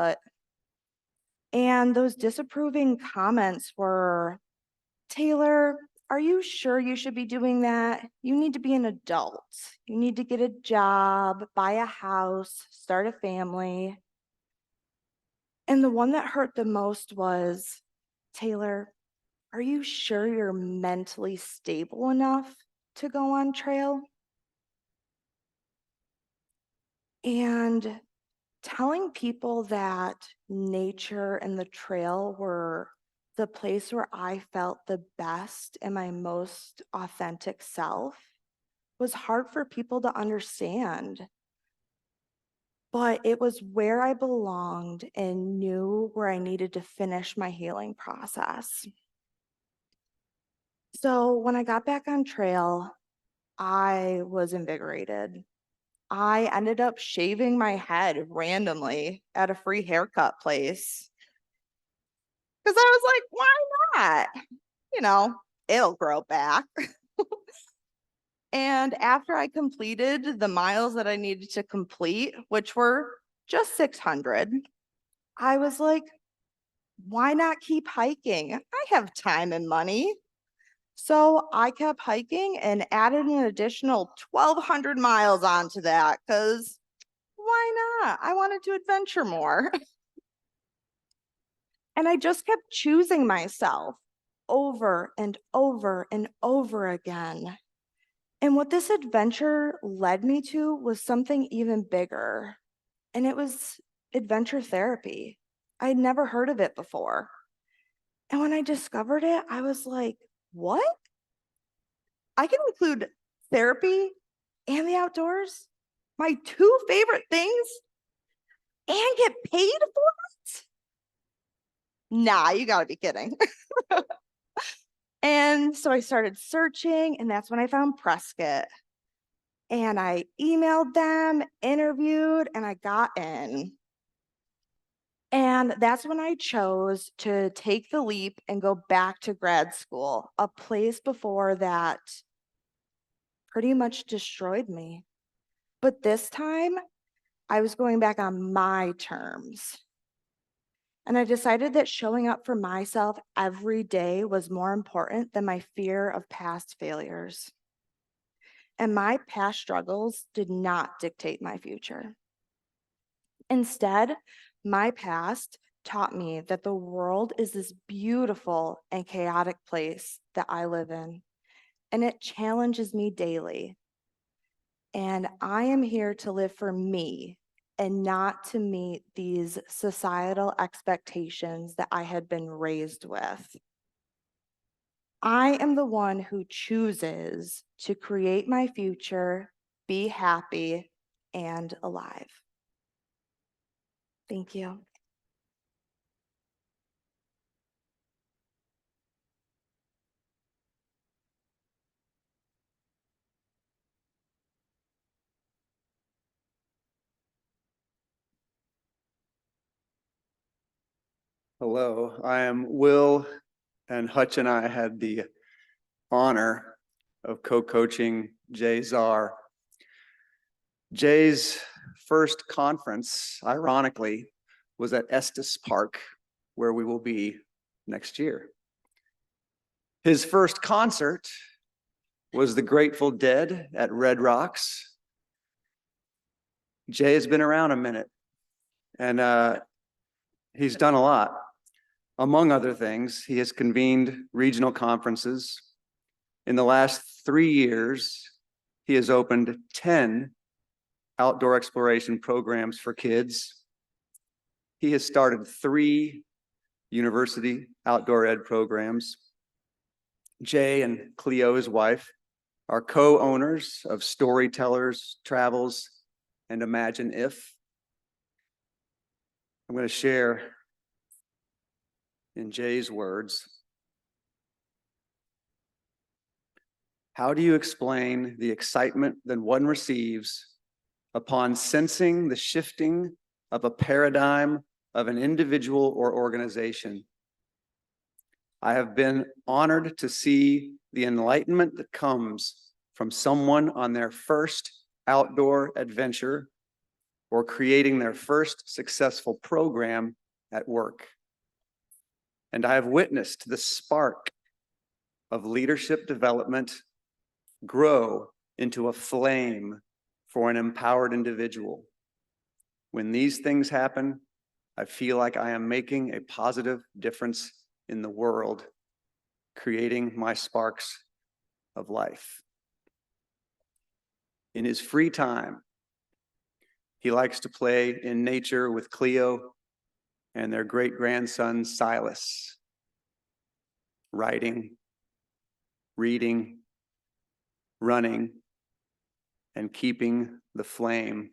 and those disapproving comments were, Taylor, are you sure you should be doing that? You need to be an adult. You need to get a job, buy a house, start a family. And the one that hurt the most was, Taylor, are you sure you're mentally stable enough to go on trail? And telling people that nature and the trail were the place where I felt the best and my most authentic self was hard for people to understand. But it was where I belonged and knew where I needed to finish my healing process. So when I got back on trail, I was invigorated. I ended up shaving my head randomly at a free haircut place because I was like, why not? You know, it'll grow back. And after I completed the miles that I needed to complete, which were just 600, I was like, why not keep hiking? I have time and money. So I kept hiking and added an additional 1,200 miles onto that because why not? I wanted to adventure more. And I just kept choosing myself over and over and over again. And what this adventure led me to was something even bigger. And it was adventure therapy. I had never heard of it before. And when I discovered it, I was like, what? I can include therapy and the outdoors, my two favorite things, and get paid for it? Nah, you gotta be kidding. And so I started searching, and that's when I found Prescott. And I emailed them, interviewed, and I got in. And that's when I chose to take the leap and go back to grad school, a place before that pretty much destroyed me. But this time, I was going back on my terms. And I decided that showing up for myself every day was more important than my fear of past failures. And my past struggles did not dictate my future. Instead, my past taught me that the world is this beautiful and chaotic place that I live in, and it challenges me daily. And I am here to live for me and not to meet these societal expectations that I had been raised with. I am the one who chooses to create my future, be happy, and alive. Thank you. Hello, I am Will, and Hutch and I had the honor of co-coaching Jay Czar. Jay's first conference, ironically, was at Estes Park, where we will be next year. His first concert was the Grateful Dead at Red Rocks. Jay has been around a minute, and he's done a lot. Among other things, he has convened regional conferences. In the last 3 years, he has opened 10 outdoor exploration programs for kids. He has started 3 university outdoor ed programs. Jay and Cleo, his wife, are co-owners of Storytellers Travels and Imagine If. I'm going to share in Jay's words. How do you explain the excitement that one receives upon sensing the shifting of a paradigm of an individual or organization? I have been honored to see the enlightenment that comes from someone on their first outdoor adventure or creating their first successful program at work. And I have witnessed the spark of leadership development grow into a flame for an empowered individual. When these things happen, I feel like I am making a positive difference in the world, creating my sparks of life. In his free time, he likes to play in nature with Cleo and their great-grandson, Silas, writing, reading, running, and keeping the flame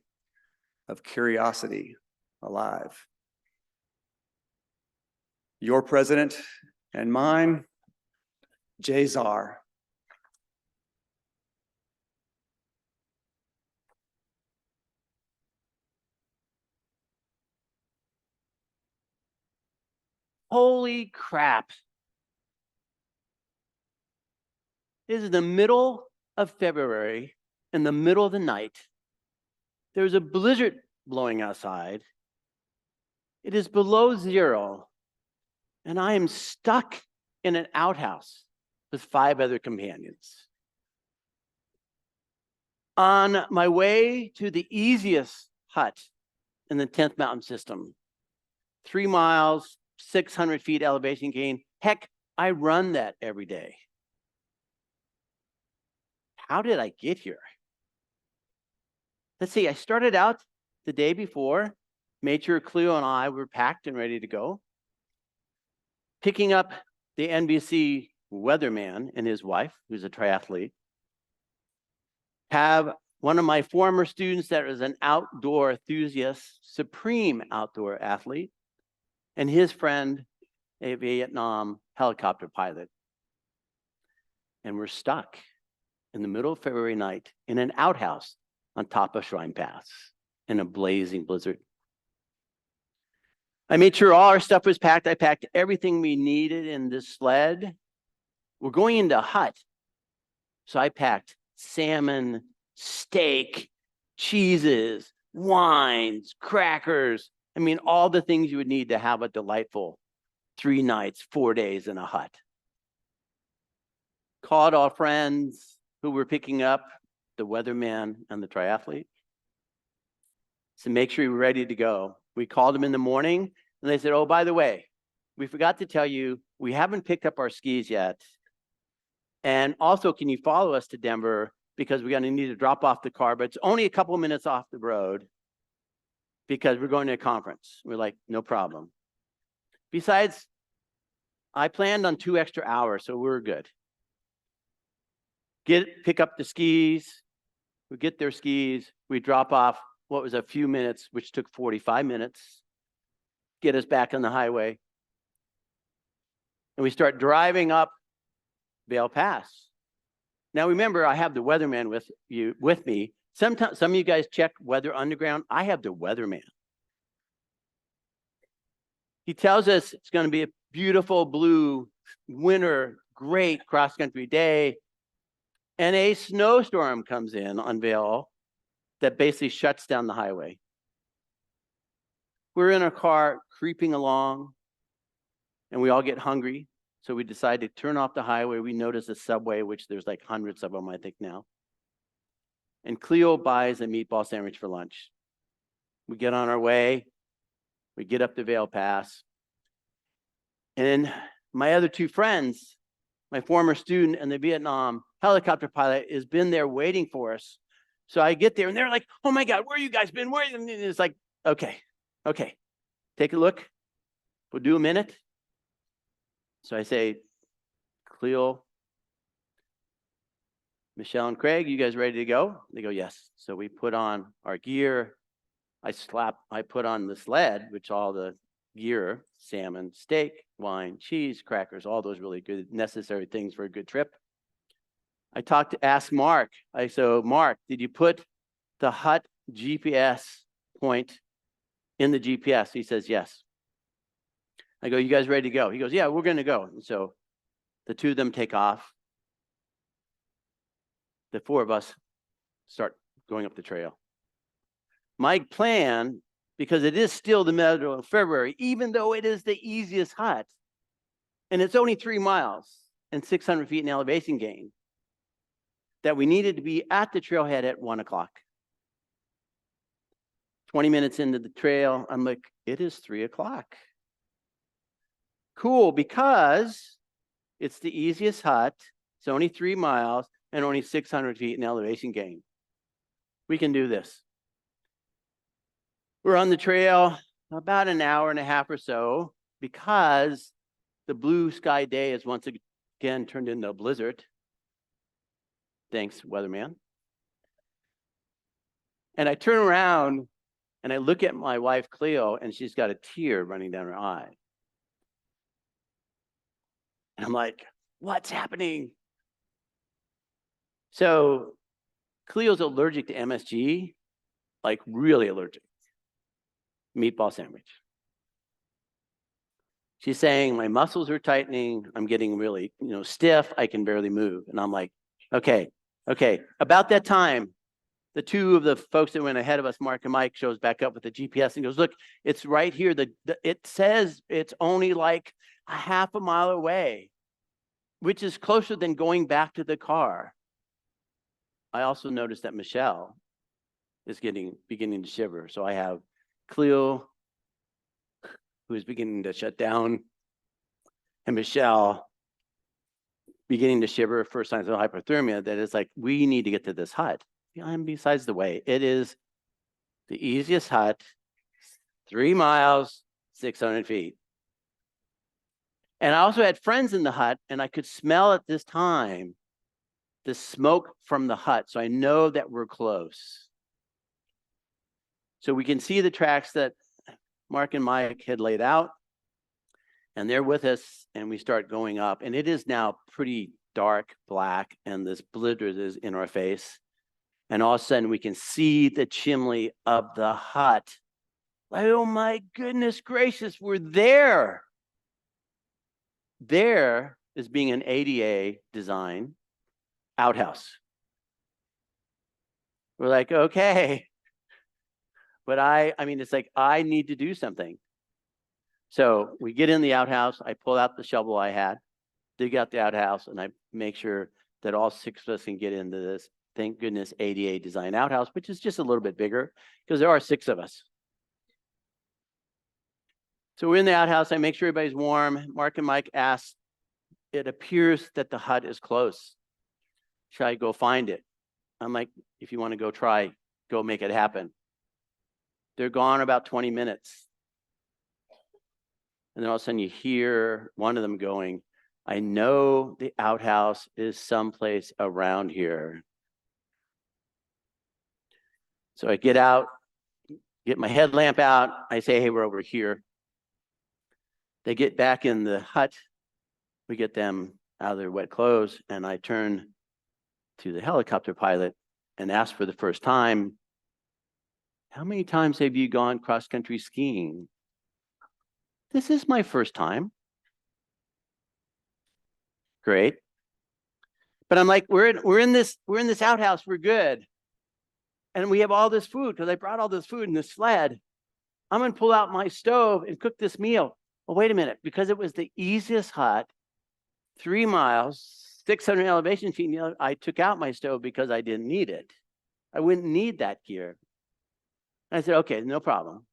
of curiosity alive. Your president and mine, Jay Czar. Holy crap. This is the middle of February, in the middle of the night. There's a blizzard blowing outside. It is below 0, and I am stuck in an outhouse with 5 other companions. On my way to the easiest hut in the 10th mountain system, 3 miles, 600 feet elevation gain. Heck, I run that every day. How did I get here? Let's see, I started out the day before, made sure Cleo and I were packed and ready to go. Picking up the NBC weatherman and his wife, who's a triathlete. Have one of my former students that is an outdoor enthusiast, supreme outdoor athlete, and his friend, a Vietnam helicopter pilot. And we're stuck in the middle of February night in an outhouse on top of Shrine Pass in a blazing blizzard. I made sure all our stuff was packed. I packed everything we needed in this sled. We're going into a hut. So I packed salmon, steak, cheeses, wines, crackers. I mean, all the things you would need to have a delightful 3 nights, 4 days in a hut. Called all friends who were picking up, the weatherman and the triathlete. So make sure you're ready to go. We called them in the morning and they said, oh, by the way, we forgot to tell you, we haven't picked up our skis yet. And also, can you follow us to Denver? Because we're going to need to drop off the car, but it's only a couple of minutes off the road. because we're going to a conference. We're like, no problem. Besides, I planned on 2 extra hours, so we're good. Pick up the skis. We get their skis. We drop off what was a few minutes, which took 45 minutes. Get us back on the highway. And we start driving up Vail Pass. Now remember, I have the weatherman with me. Sometimes some of you guys check Weather Underground. I have the weatherman. He tells us it's going to be a beautiful blue winter, great cross-country day. And a snowstorm comes in on Vail that basically shuts down the highway. We're in our car creeping along, and we all get hungry. So we decide to turn off the highway. We notice a Subway, which there's like hundreds of them, I think now. And Cleo buys a meatball sandwich for lunch. We get on our way. We get up to Vail Pass. And my other 2 friends, my former student and the Vietnam helicopter pilot, has been there waiting for us. So I get there and they're like, oh my God, where you guys been? Where? And it's like, okay, take a look. We'll do a minute. So I say, Cleo, Michelle and Craig, you guys ready to go? They go, yes. So we put on our gear. I put on the sled, which all the gear, salmon, steak, wine, cheese, crackers, all those really good necessary things for a good trip. I asked Mark. So Mark, did you put the hut GPS point in the GPS? He says, yes. I go, you guys ready to go? He goes, yeah, we're going to go. And so the 2 of them take off. The 4 of us start going up the trail. My plan, because it is still the middle of February, even though it is the easiest hut, and it's only 3 miles and 600 feet in elevation gain, that we needed to be at the trailhead at 1 o'clock. 20 minutes into the trail, I'm like, it is 3 o'clock. Cool, because it's the easiest hut. It's only 3 miles and only 600 feet in elevation gain. We can do this. We're on the trail about an hour and a half or so because the blue sky day has once again turned into a blizzard. Thanks, weatherman. And I turn around and I look at my wife, Cleo, and she's got a tear running down her eye. And I'm like, what's happening? So Cleo's allergic to MSG, like really allergic. Meatball sandwich. She's saying, my muscles are tightening. I'm getting really, stiff. I can barely move. And I'm like, okay. About that time, the 2 of the folks that went ahead of us, Mark and Mike, shows back up with the GPS and goes, look, it's right here. It says it's only like a half a mile away, which is closer than going back to the car. I also noticed that Michelle is beginning to shiver. So I have Cleo, who is beginning to shut down, and Michelle beginning to shiver, first signs of hypothermia, that it's like, we need to get to this hut. And besides the way, it is the easiest hut, 3 miles, 600 feet. And I also had friends in the hut, and I could smell at this time the smoke from the hut. So I know that we're close. So we can see the tracks that Mark and Mike had laid out, and they're with us, and we start going up. And it is now pretty dark black, and this blizzard is in our face. And all of a sudden, we can see the chimney of the hut. Like, oh my goodness gracious, we're there. There is being an ADA design outhouse. We're like, okay. But I mean, it's like, I need to do something. So we get in the outhouse. I pull out the shovel I had, dig out the outhouse, and I make sure that all 6 of us can get into this, thank goodness, ADA design outhouse, which is just a little bit bigger because there are 6 of us. So we're in the outhouse. I make sure everybody's warm. Mark and Mike ask, it appears that the hut is close. Should I go find it? I'm like, if you want to go try, go make it happen. They're gone about 20 minutes. And then all of a sudden you hear one of them going, I know the outhouse is someplace around here. So I get out, get my headlamp out. I say, hey, we're over here. They get back in the hut. We get them out of their wet clothes. And I turn to the helicopter pilot and ask for the first time, how many times have you gone cross-country skiing? This is my first time. Great. But I'm like, we're in this outhouse, we're good. And we have all this food because I brought all this food in this sled. I'm gonna pull out my stove and cook this meal. Well, wait a minute, because it was the easiest hut, 3 miles, 600 elevation feet, I took out my stove because I didn't need it. I wouldn't need that gear. And I said, okay, no problem.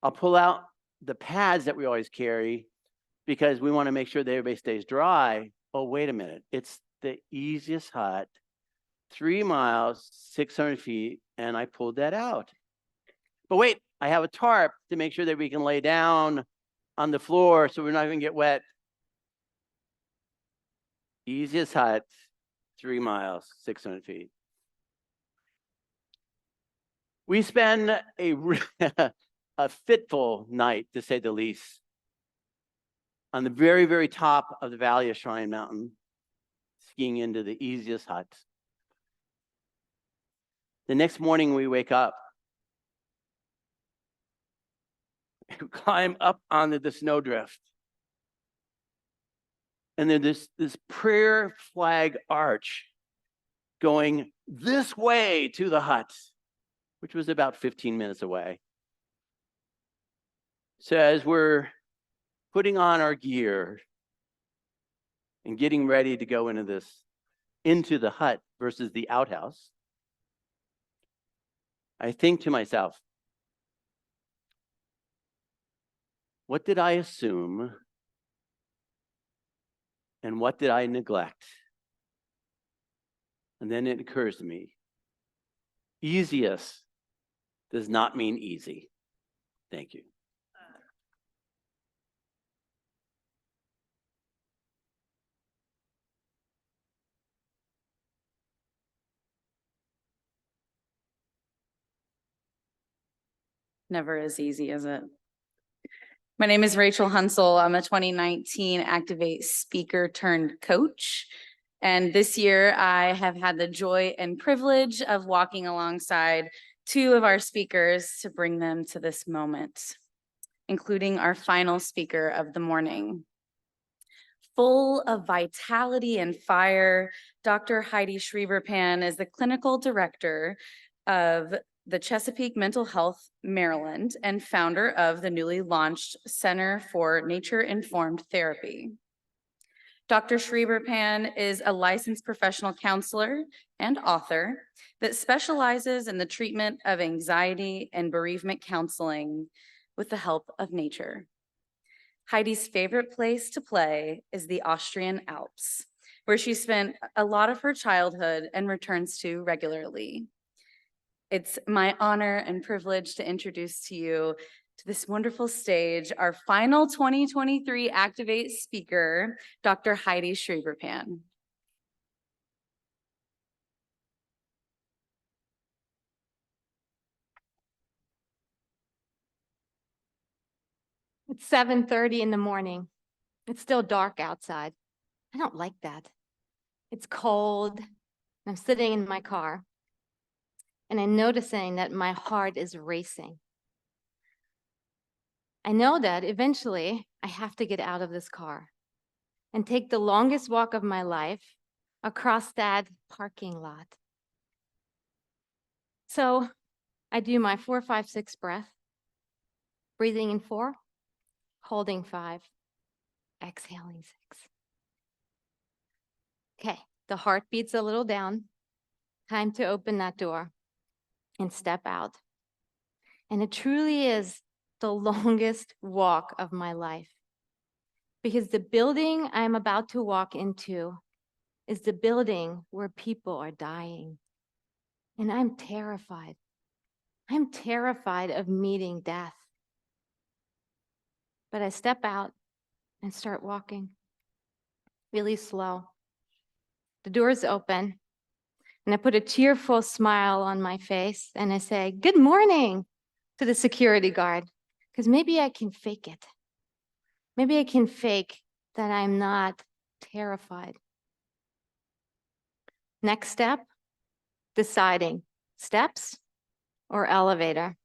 I'll pull out the pads that we always carry because we want to make sure that everybody stays dry. Oh, wait a minute. It's the easiest hut, 3 miles, 600 feet, and I pulled that out. But wait, I have a tarp to make sure that we can lay down on the floor so we're not going to get wet. Easiest hut, 3 miles, 600 feet. We spend a fitful night, to say the least, on the very, very top of the valley of Shrine Mountain, skiing into the easiest hut. The next morning we wake up, we climb up onto the snowdrift. And then this prayer flag arch going this way to the hut, which was about 15 minutes away. So as we're putting on our gear and getting ready to go into the hut versus the outhouse, I think to myself, what did I assume and what did I neglect? And then it occurs to me, easiest does not mean easy. Thank you. Never as easy, is it? My name is Rachel Hunsel. I'm a 2019 ActivatEE speaker turned coach. And this year I have had the joy and privilege of walking alongside 2 of our speakers to bring them to this moment, including our final speaker of the morning. Full of vitality and fire, Dr. Heidi Schreiber-Pan is the clinical director of the Chesapeake Mental Health, Maryland, and founder of the newly launched Center for Nature-Informed Therapy. Dr. Schreiber-Pan is a licensed professional counselor and author that specializes in the treatment of anxiety and bereavement counseling with the help of nature. Heidi's favorite place to play is the Austrian Alps, where she spent a lot of her childhood and returns to regularly. It's my honor and privilege to introduce to you to this wonderful stage, our final 2023 ActivatEE speaker, Dr. Heidi Schreiber-Pan. It's 7:30 in the morning. It's still dark outside. I don't like that. It's cold. I'm sitting in my car and I'm noticing that my heart is racing. I know that eventually I have to get out of this car and take the longest walk of my life across that parking lot. So I do my 4, 5, 6 breath, breathing in 4, holding 5, exhaling 6. Okay, the heart beats a little down. Time to open that door and step out. And it truly is the longest walk of my life, because the building I'm about to walk into is the building where people are dying. And I'm terrified. I'm terrified of meeting death. But I step out and start walking really slow. The doors open, and I put a cheerful smile on my face, and I say, "Good morning," to the security guard, because maybe I can fake it. Maybe I can fake that I'm not terrified. Next step, deciding steps or elevator,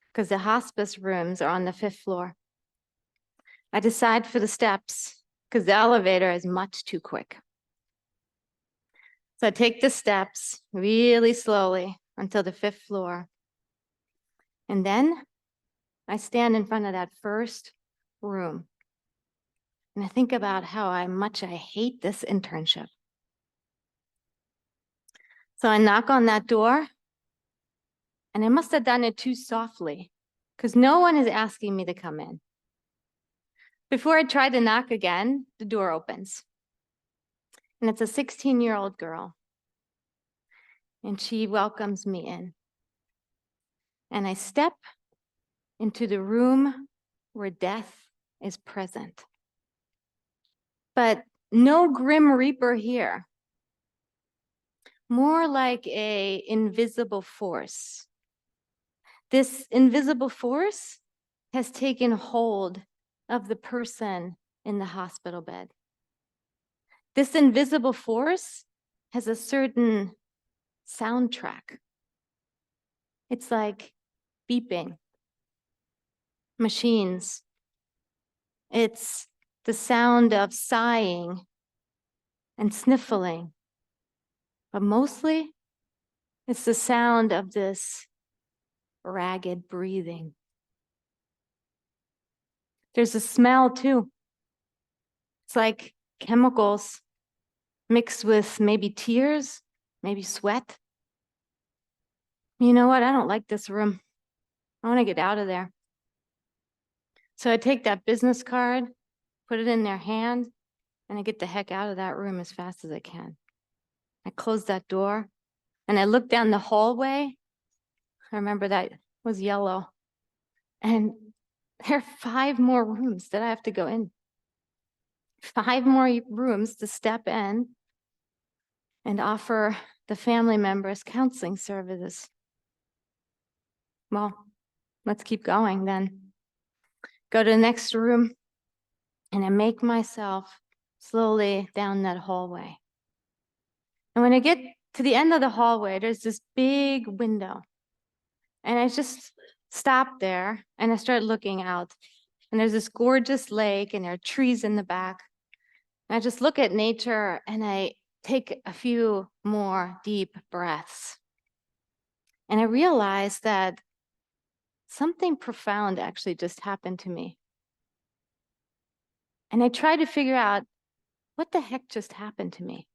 because the hospice rooms are on the 5th floor. I decide for the steps because the elevator is much too quick. So I take the steps really slowly until the 5th floor. And then I stand in front of that first room. And I think about how much I hate this internship. So I knock on that door, and I must have done it too softly because no one is asking me to come in. Before I try to knock again, the door opens. And it's a 16-year-old girl. And she welcomes me in. And I step into the room where death is present. But no Grim Reaper here. More like an invisible force. This invisible force has taken hold of the person in the hospital bed. This invisible force has a certain soundtrack. It's like beeping, machines. It's the sound of sighing and sniffling. But mostly, it's the sound of this ragged breathing. There's a smell too. It's like chemicals mixed with maybe tears, maybe sweat. You know what? I don't like this room. I want to get out of there. So I take that business card, put it in their hand, and I get the heck out of that room as fast as I can. I close that door, and I look down the hallway. I remember that was yellow. And there are 5 more rooms that I have to go in. 5 more rooms to step in and offer the family members counseling services. Well, let's keep going then. Go to the next room, and I make myself slowly down that hallway. And when I get to the end of the hallway, there's this big window. And I just stop there, and I start looking out. And there's this gorgeous lake, and there are trees in the back. And I just look at nature, and I take a few more deep breaths. And I realize that something profound actually just happened to me. And I try to figure out what the heck just happened to me.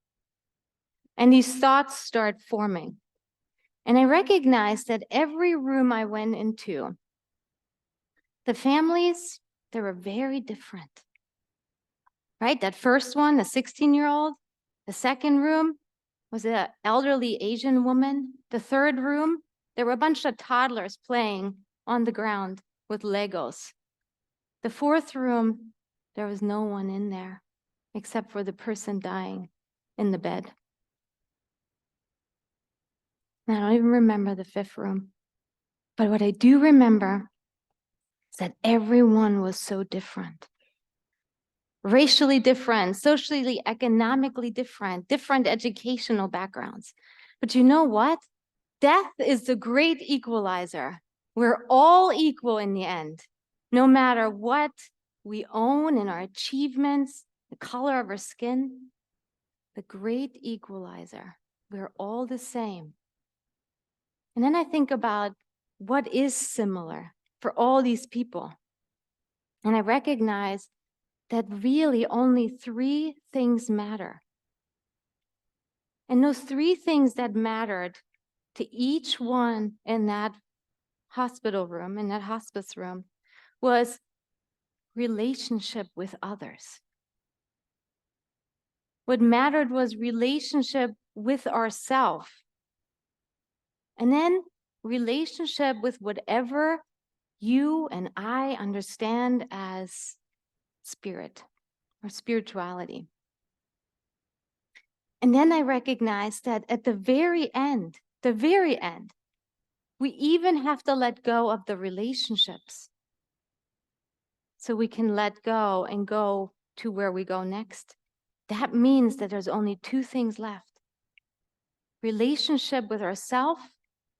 And these thoughts start forming. And I recognize that every room I went into, the families, they were very different. Right? That first one, the 16-year-old, the second room was an elderly Asian woman. The third room, there were a bunch of toddlers playing on the ground with Legos. The fourth room, there was no one in there except for the person dying in the bed. And I don't even remember the 5th room. But what I do remember is that everyone was so different. Racially different, socially, economically different, different educational backgrounds. But you know what? Death is the great equalizer. We're all equal in the end, no matter what we own in our achievements, the color of our skin. The great equalizer. We're all the same. And then I think about what is similar for all these people. And I recognize that really only 3 things matter. And those 3 things that mattered to each one in that hospital room, in that hospice room, was relationship with others. What mattered was relationship with ourselves. And then relationship with whatever you and I understand as spirit or spirituality. And then I recognized that at the very end, we even have to let go of the relationships so we can let go and go to where we go next. That means that there's only two things left: relationship with ourselves,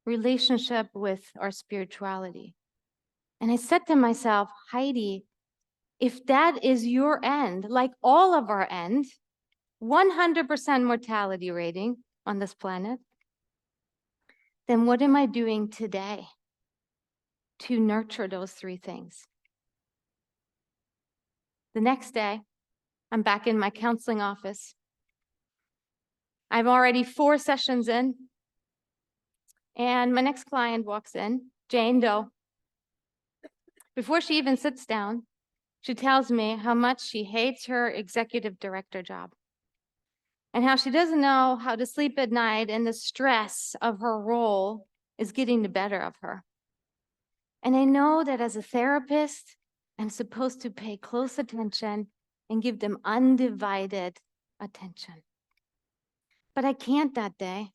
relationship with our spirituality. And I said to myself, Heidi, if that is your end, like all of our end, 100% mortality rating on this planet, then what am I doing today to nurture those three things? The next day, I'm back in my counseling office. I'm already 4 sessions in, and my next client walks in, Jane Doe. Before she even sits down, she tells me how much she hates her executive director job and how she doesn't know how to sleep at night, and the stress of her role is getting the better of her. And I know that as a therapist, I'm supposed to pay close attention and give them undivided attention. But I can't that day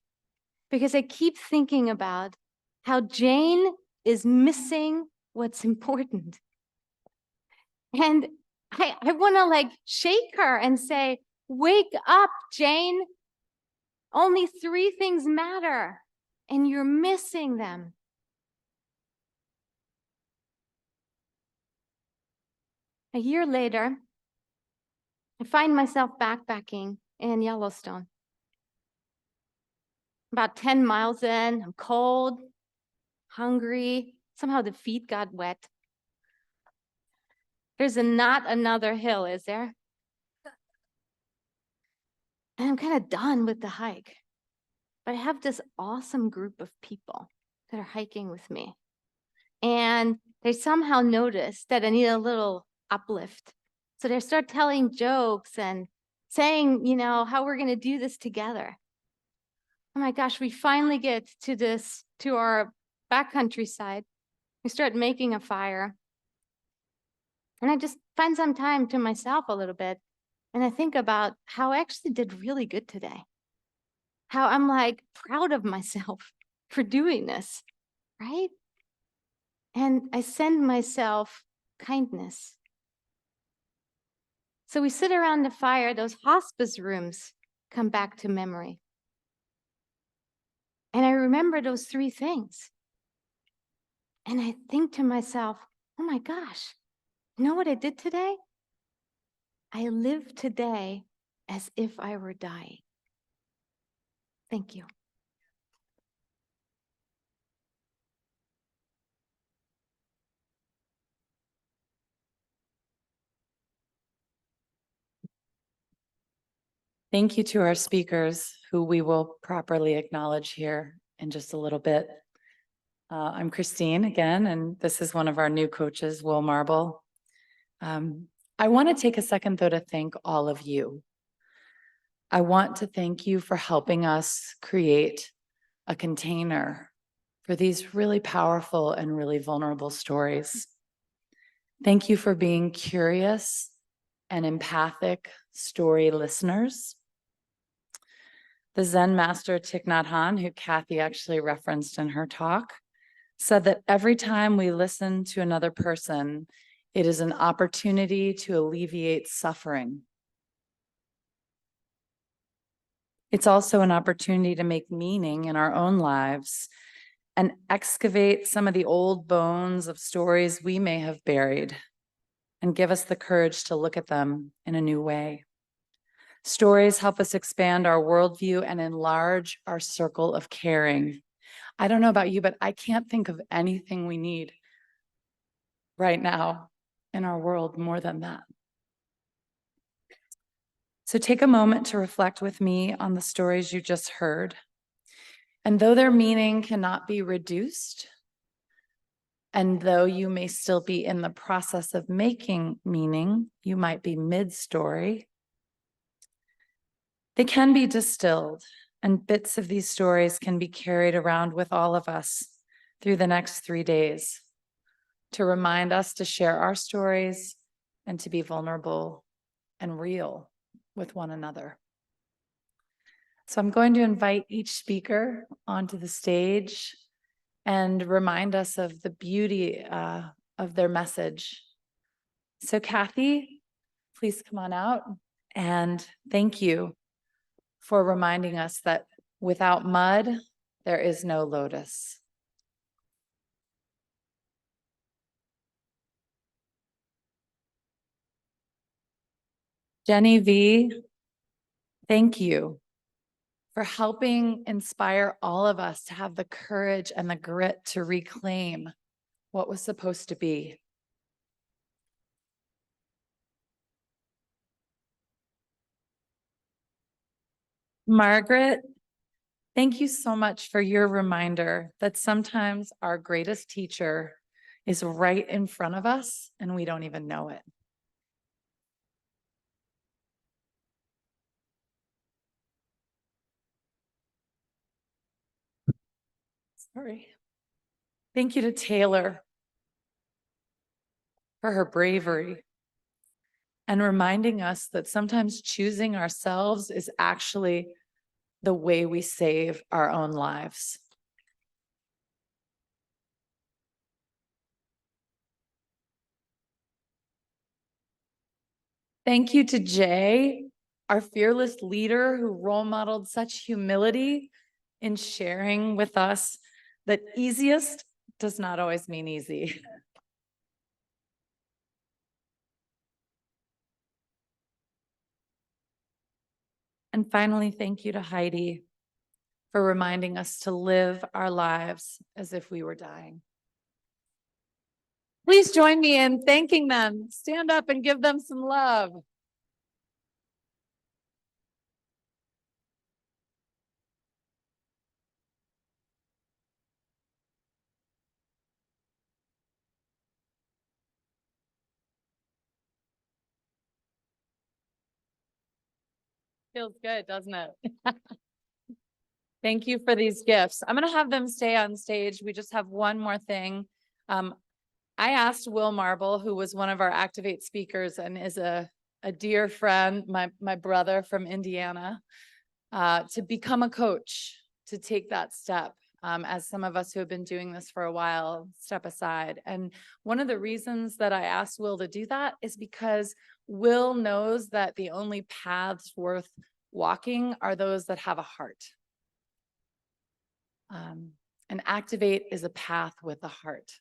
because I keep thinking about how Jane is missing what's important. And I want to like shake her and say, wake up, Jane. Only 3 things matter, and you're missing them. A year later, I find myself backpacking in Yellowstone. About 10 miles in, I'm cold, hungry. Somehow the feet got wet. There's not another hill, is there? And I'm kind of done with the hike. But I have this awesome group of people that are hiking with me. And they somehow notice that I need a little uplift. So they start telling jokes and saying, you know, how we're going to do this together. Oh my gosh, we finally get to our backcountry side. We start making a fire. And I just find some time to myself a little bit. And I think about how I actually did really good today. How I'm like proud of myself for doing this, right? And I send myself kindness. So we sit around the fire, those hospice rooms come back to memory. And I remember those 3 things. And I think to myself, oh my gosh, you know what I did today? I lived today as if I were dying. Thank you. Thank you to our speakers, who we will properly acknowledge here in just a little bit. I'm Christine again, and this is one of our new coaches, Will Marble. I want to take a second, though, to thank all of you. I want to thank you for helping us create a container for these really powerful and really vulnerable stories. Thank you for being curious and empathic story listeners. The Zen master Thich Nhat Hanh, who Kathy actually referenced in her talk, said that every time we listen to another person, it is an opportunity to alleviate suffering. It's also an opportunity to make meaning in our own lives and excavate some of the old bones of stories we may have buried and give us the courage to look at them in a new way. Stories help us expand our worldview and enlarge our circle of caring. I don't know about you, but I can't think of anything we need right now in our world more than that. So take a moment to reflect with me on the stories you just heard. And though their meaning cannot be reduced, and though you may still be in the process of making meaning, you might be mid-story, they can be distilled, and bits of these stories can be carried around with all of us through the next 3 days to remind us to share our stories and to be vulnerable and real with one another. So I'm going to invite each speaker onto the stage and remind us of the beauty of their message. So Kathy, please come on out, and thank you for reminding us that without mud, there is no lotus. Jenny V, thank you for helping inspire all of us to have the courage and the grit to reclaim what was supposed to be. Margaret, thank you so much for your reminder that sometimes our greatest teacher is right in front of us and we don't even know it. Sorry. Thank you to Taylor for her bravery and reminding us that sometimes choosing ourselves is actually the way we save our own lives. Thank you to Jay, our fearless leader who role modeled such humility in sharing with us that easiest does not always mean easy. And finally, thank you to Heidi for reminding us to live our lives as if we were dying. Please join me in thanking them. Stand up and give them some love. Feels good, doesn't it? Thank you for these gifts. I'm going to have them stay on stage. We just have one more thing. I asked Will Marble, who was one of our Activate speakers and is a dear friend, my brother from Indiana, to become a coach, to take that step. As some of us who have been doing this for a while step aside. And one of the reasons that I asked Will to do that is because Will knows that the only paths worth walking are those that have a heart. And Activate is a path with a heart.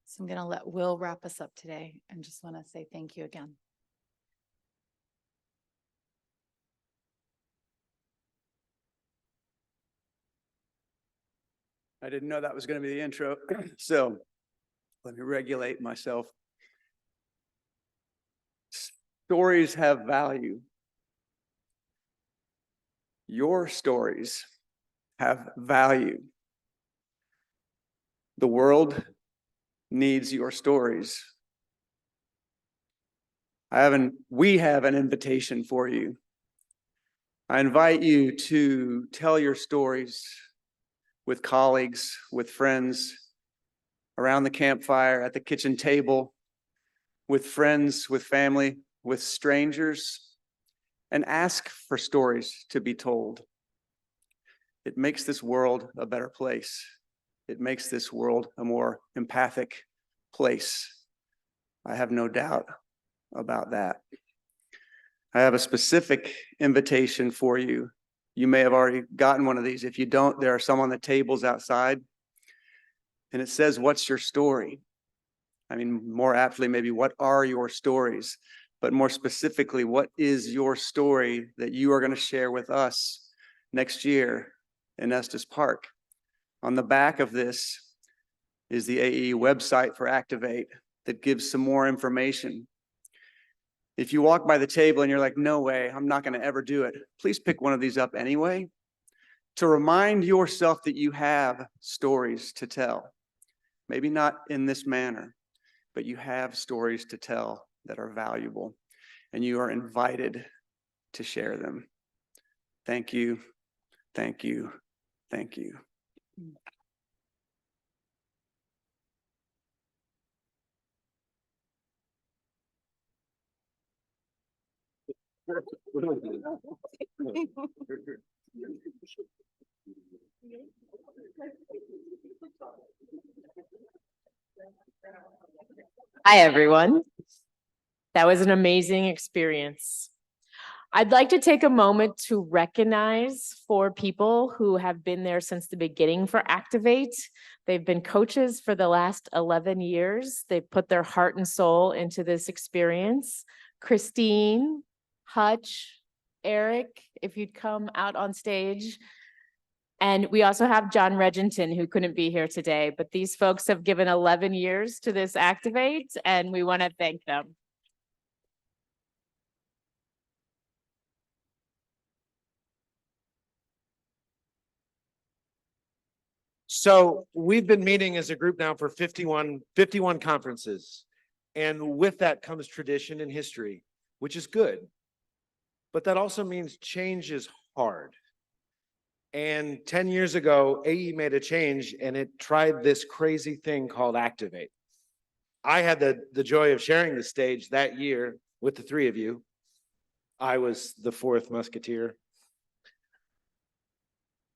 So I'm going to let Will wrap us up today and just want to say thank you again. I didn't know that was going to be the intro. So let me regulate myself. Stories have value. Your stories have value. The world needs your stories. We have an invitation for you. I invite you to tell your stories with colleagues, with friends, around the campfire, at the kitchen table, with friends, with family, with strangers, and ask for stories to be told. It makes this world a better place. It makes this world a more empathic place. I have no doubt about that. I have a specific invitation for you. You may have already gotten one of these. If you don't, there are some on the tables outside. And it says, what's your story? I mean, more aptly, maybe, what are your stories? But more specifically, what is your story that you are going to share with us next year in Estes Park? On the back of this is the AE website for Activate that gives some more information. If you walk by the table and you're like, no way, I'm not going to ever do it, please pick one of these up anyway, to remind yourself that you have stories to tell. Maybe not in this manner, but you have stories to tell that are valuable, and you are invited to share them. Thank you, thank you, thank you. Hi, everyone. That was an amazing experience. I'd like to take a moment to recognize 4 people who have been there since the beginning for Activate. They've been coaches for the last 11 years. They've put their heart and soul into this experience. Christine, Hutch, Eric, if you'd come out on stage. And we also have John Regenton, who couldn't be here today, but these folks have given 11 years to this Activate, and we want to thank them. So we've been meeting as a group now for 51 conferences. And with that comes tradition and history, which is good. But that also means change is hard. And 10 years ago, AE made a change and it tried this crazy thing called Activate. I had the joy of sharing the stage that year with the 3 of you. I was the 4th musketeer.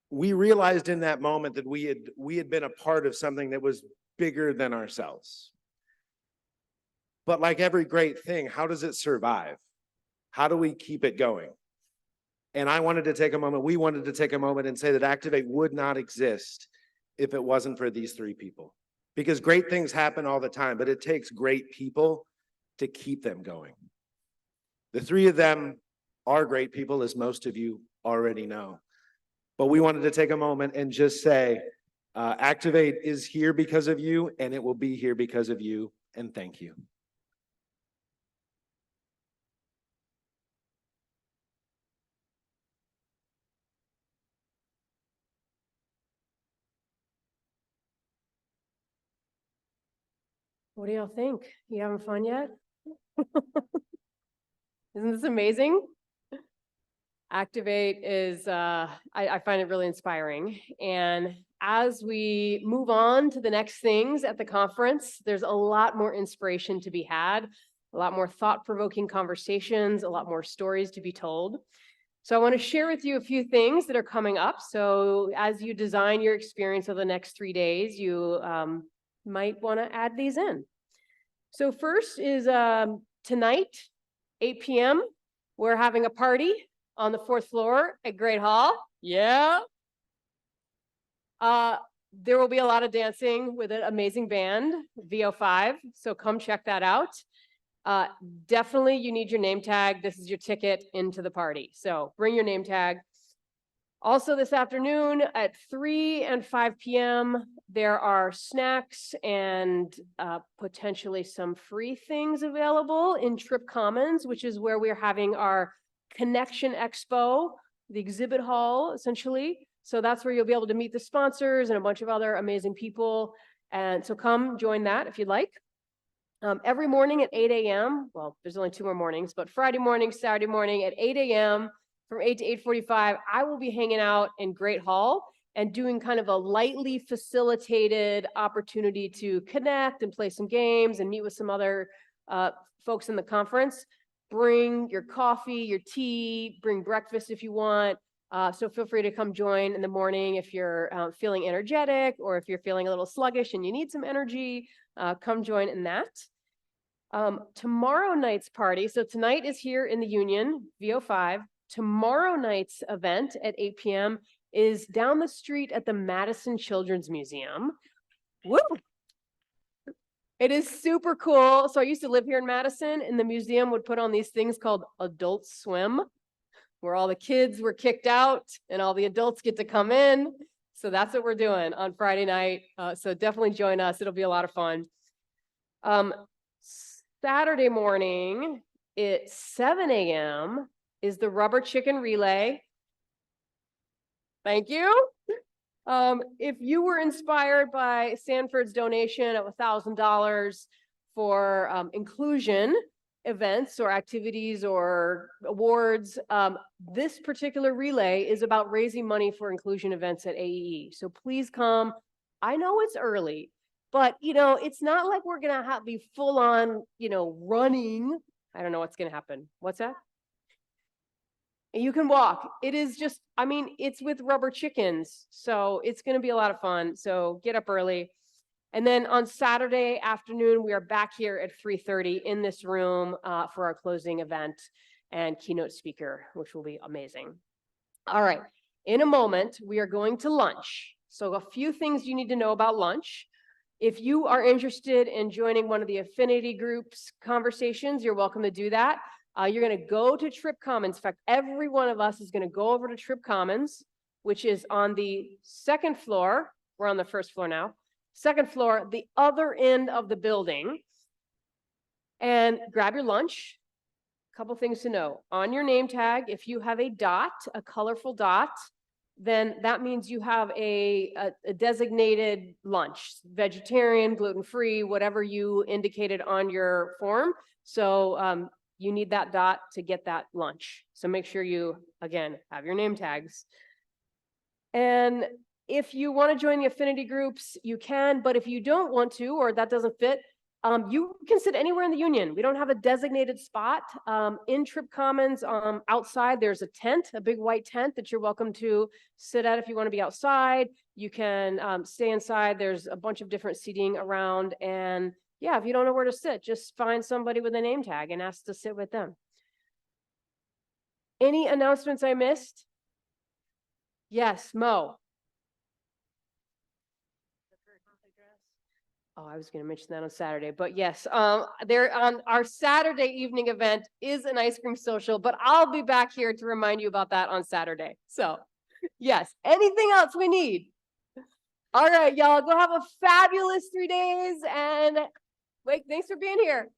We realized in that moment that we had been a part of something that was bigger than ourselves. But like every great thing, how does it survive? How do we keep it going? And I wanted to take a moment, we wanted to take a moment and say that Activate would not exist if it wasn't for these 3 people. Because great things happen all the time, but it takes great people to keep them going. The 3 of them are great people, as most of you already know. But we wanted to take a moment and just say, Activate is here because of you, and it will be here because of you, and thank you. What do y'all think? You having fun yet? Isn't this amazing? Activate is, I find it really inspiring. And as we move on to the next things at the conference, there's a lot more inspiration to be had, a lot more thought-provoking conversations, a lot more stories to be told. So I want to share with you a few things that are coming up. So as you design your experience of the next 3 days, you might want to add these in. So first is tonight, 8 p.m., we're having a party on the 4th floor at Great Hall. Yeah. There will be a lot of dancing with an amazing band, VO5. So come check that out. Definitely you need your name tag. This is your ticket into the party. So bring your name tag. Also this afternoon at 3 and 5 p.m., there are snacks and potentially some free things available in Trip Commons, which is where we're having our Connection Expo, the exhibit hall, essentially. So that's where you'll be able to meet the sponsors and a bunch of other amazing people. And so come join that if you'd like. Every morning at 8 a.m., well, there's only 2 more mornings, but Friday morning, Saturday morning at 8 a.m., from 8 to 8:45, I will be hanging out in Great Hall and doing kind of a lightly facilitated opportunity to connect and play some games and meet with some other folks in the conference. Bring your coffee, your tea, bring breakfast if you want. So feel free to come join in the morning if you're feeling energetic or if you're feeling a little sluggish and you need some energy, come join in that. Tomorrow night's party, so tonight is here in the Union, VO5. Tomorrow night's event at 8 p.m. is down the street at the Madison Children's Museum. Woo! It is super cool. So I used to live here in Madison, and the museum would put on these things called Adult Swim, where all the kids were kicked out and all the adults get to come in. So that's what we're doing on Friday night. So definitely join us. It'll be a lot of fun. Saturday morning at 7 a.m. is the Rubber Chicken Relay. Thank you. If you were inspired by Sanford's donation of $1,000 for inclusion events or activities or awards, this particular relay is about raising money for inclusion events at AEE. So please come. I know it's early, but it's not like we're gonna be full on, running. I don't know what's gonna happen. What's that? And you can walk. It is just, I mean, it's with rubber chickens. So it's going to be a lot of fun. So get up early. And then on Saturday afternoon, we are back here at 3:30 in this room for our closing event and keynote speaker, which will be amazing. All right. In a moment, we are going to lunch. So a few things you need to know about lunch. If you are interested in joining one of the affinity groups conversations, you're welcome to do that. You're going to go to Trip Commons. In fact, every one of us is going to go over to Trip Commons, which is on the second floor. We're on the first floor now. Second floor, the other end of the building. And grab your lunch. A couple things to know. On your name tag, if you have a dot, a colorful dot, then that means you have a designated lunch, vegetarian, gluten-free, whatever you indicated on your form. So you need that dot to get that lunch. So make sure you, again, have your name tags. And if you want to join the affinity groups, you can, but if you don't want to, or that doesn't fit, you can sit anywhere in the union. We don't have a designated spot. In Trip Commons, outside, there's a tent, a big white tent that you're welcome to sit at if you want to be outside. You can stay inside. There's a bunch of different seating around. And yeah, if you don't know where to sit, just find somebody with a name tag and ask to sit with them. Any announcements I missed? Yes, Mo. Oh, I was going to mention that on Saturday, but yes, there on our Saturday evening event is an ice cream social, but I'll be back here to remind you about that on Saturday. So yes, anything else we need? All right, y'all, go have a fabulous 3 days and wait, thanks for being here.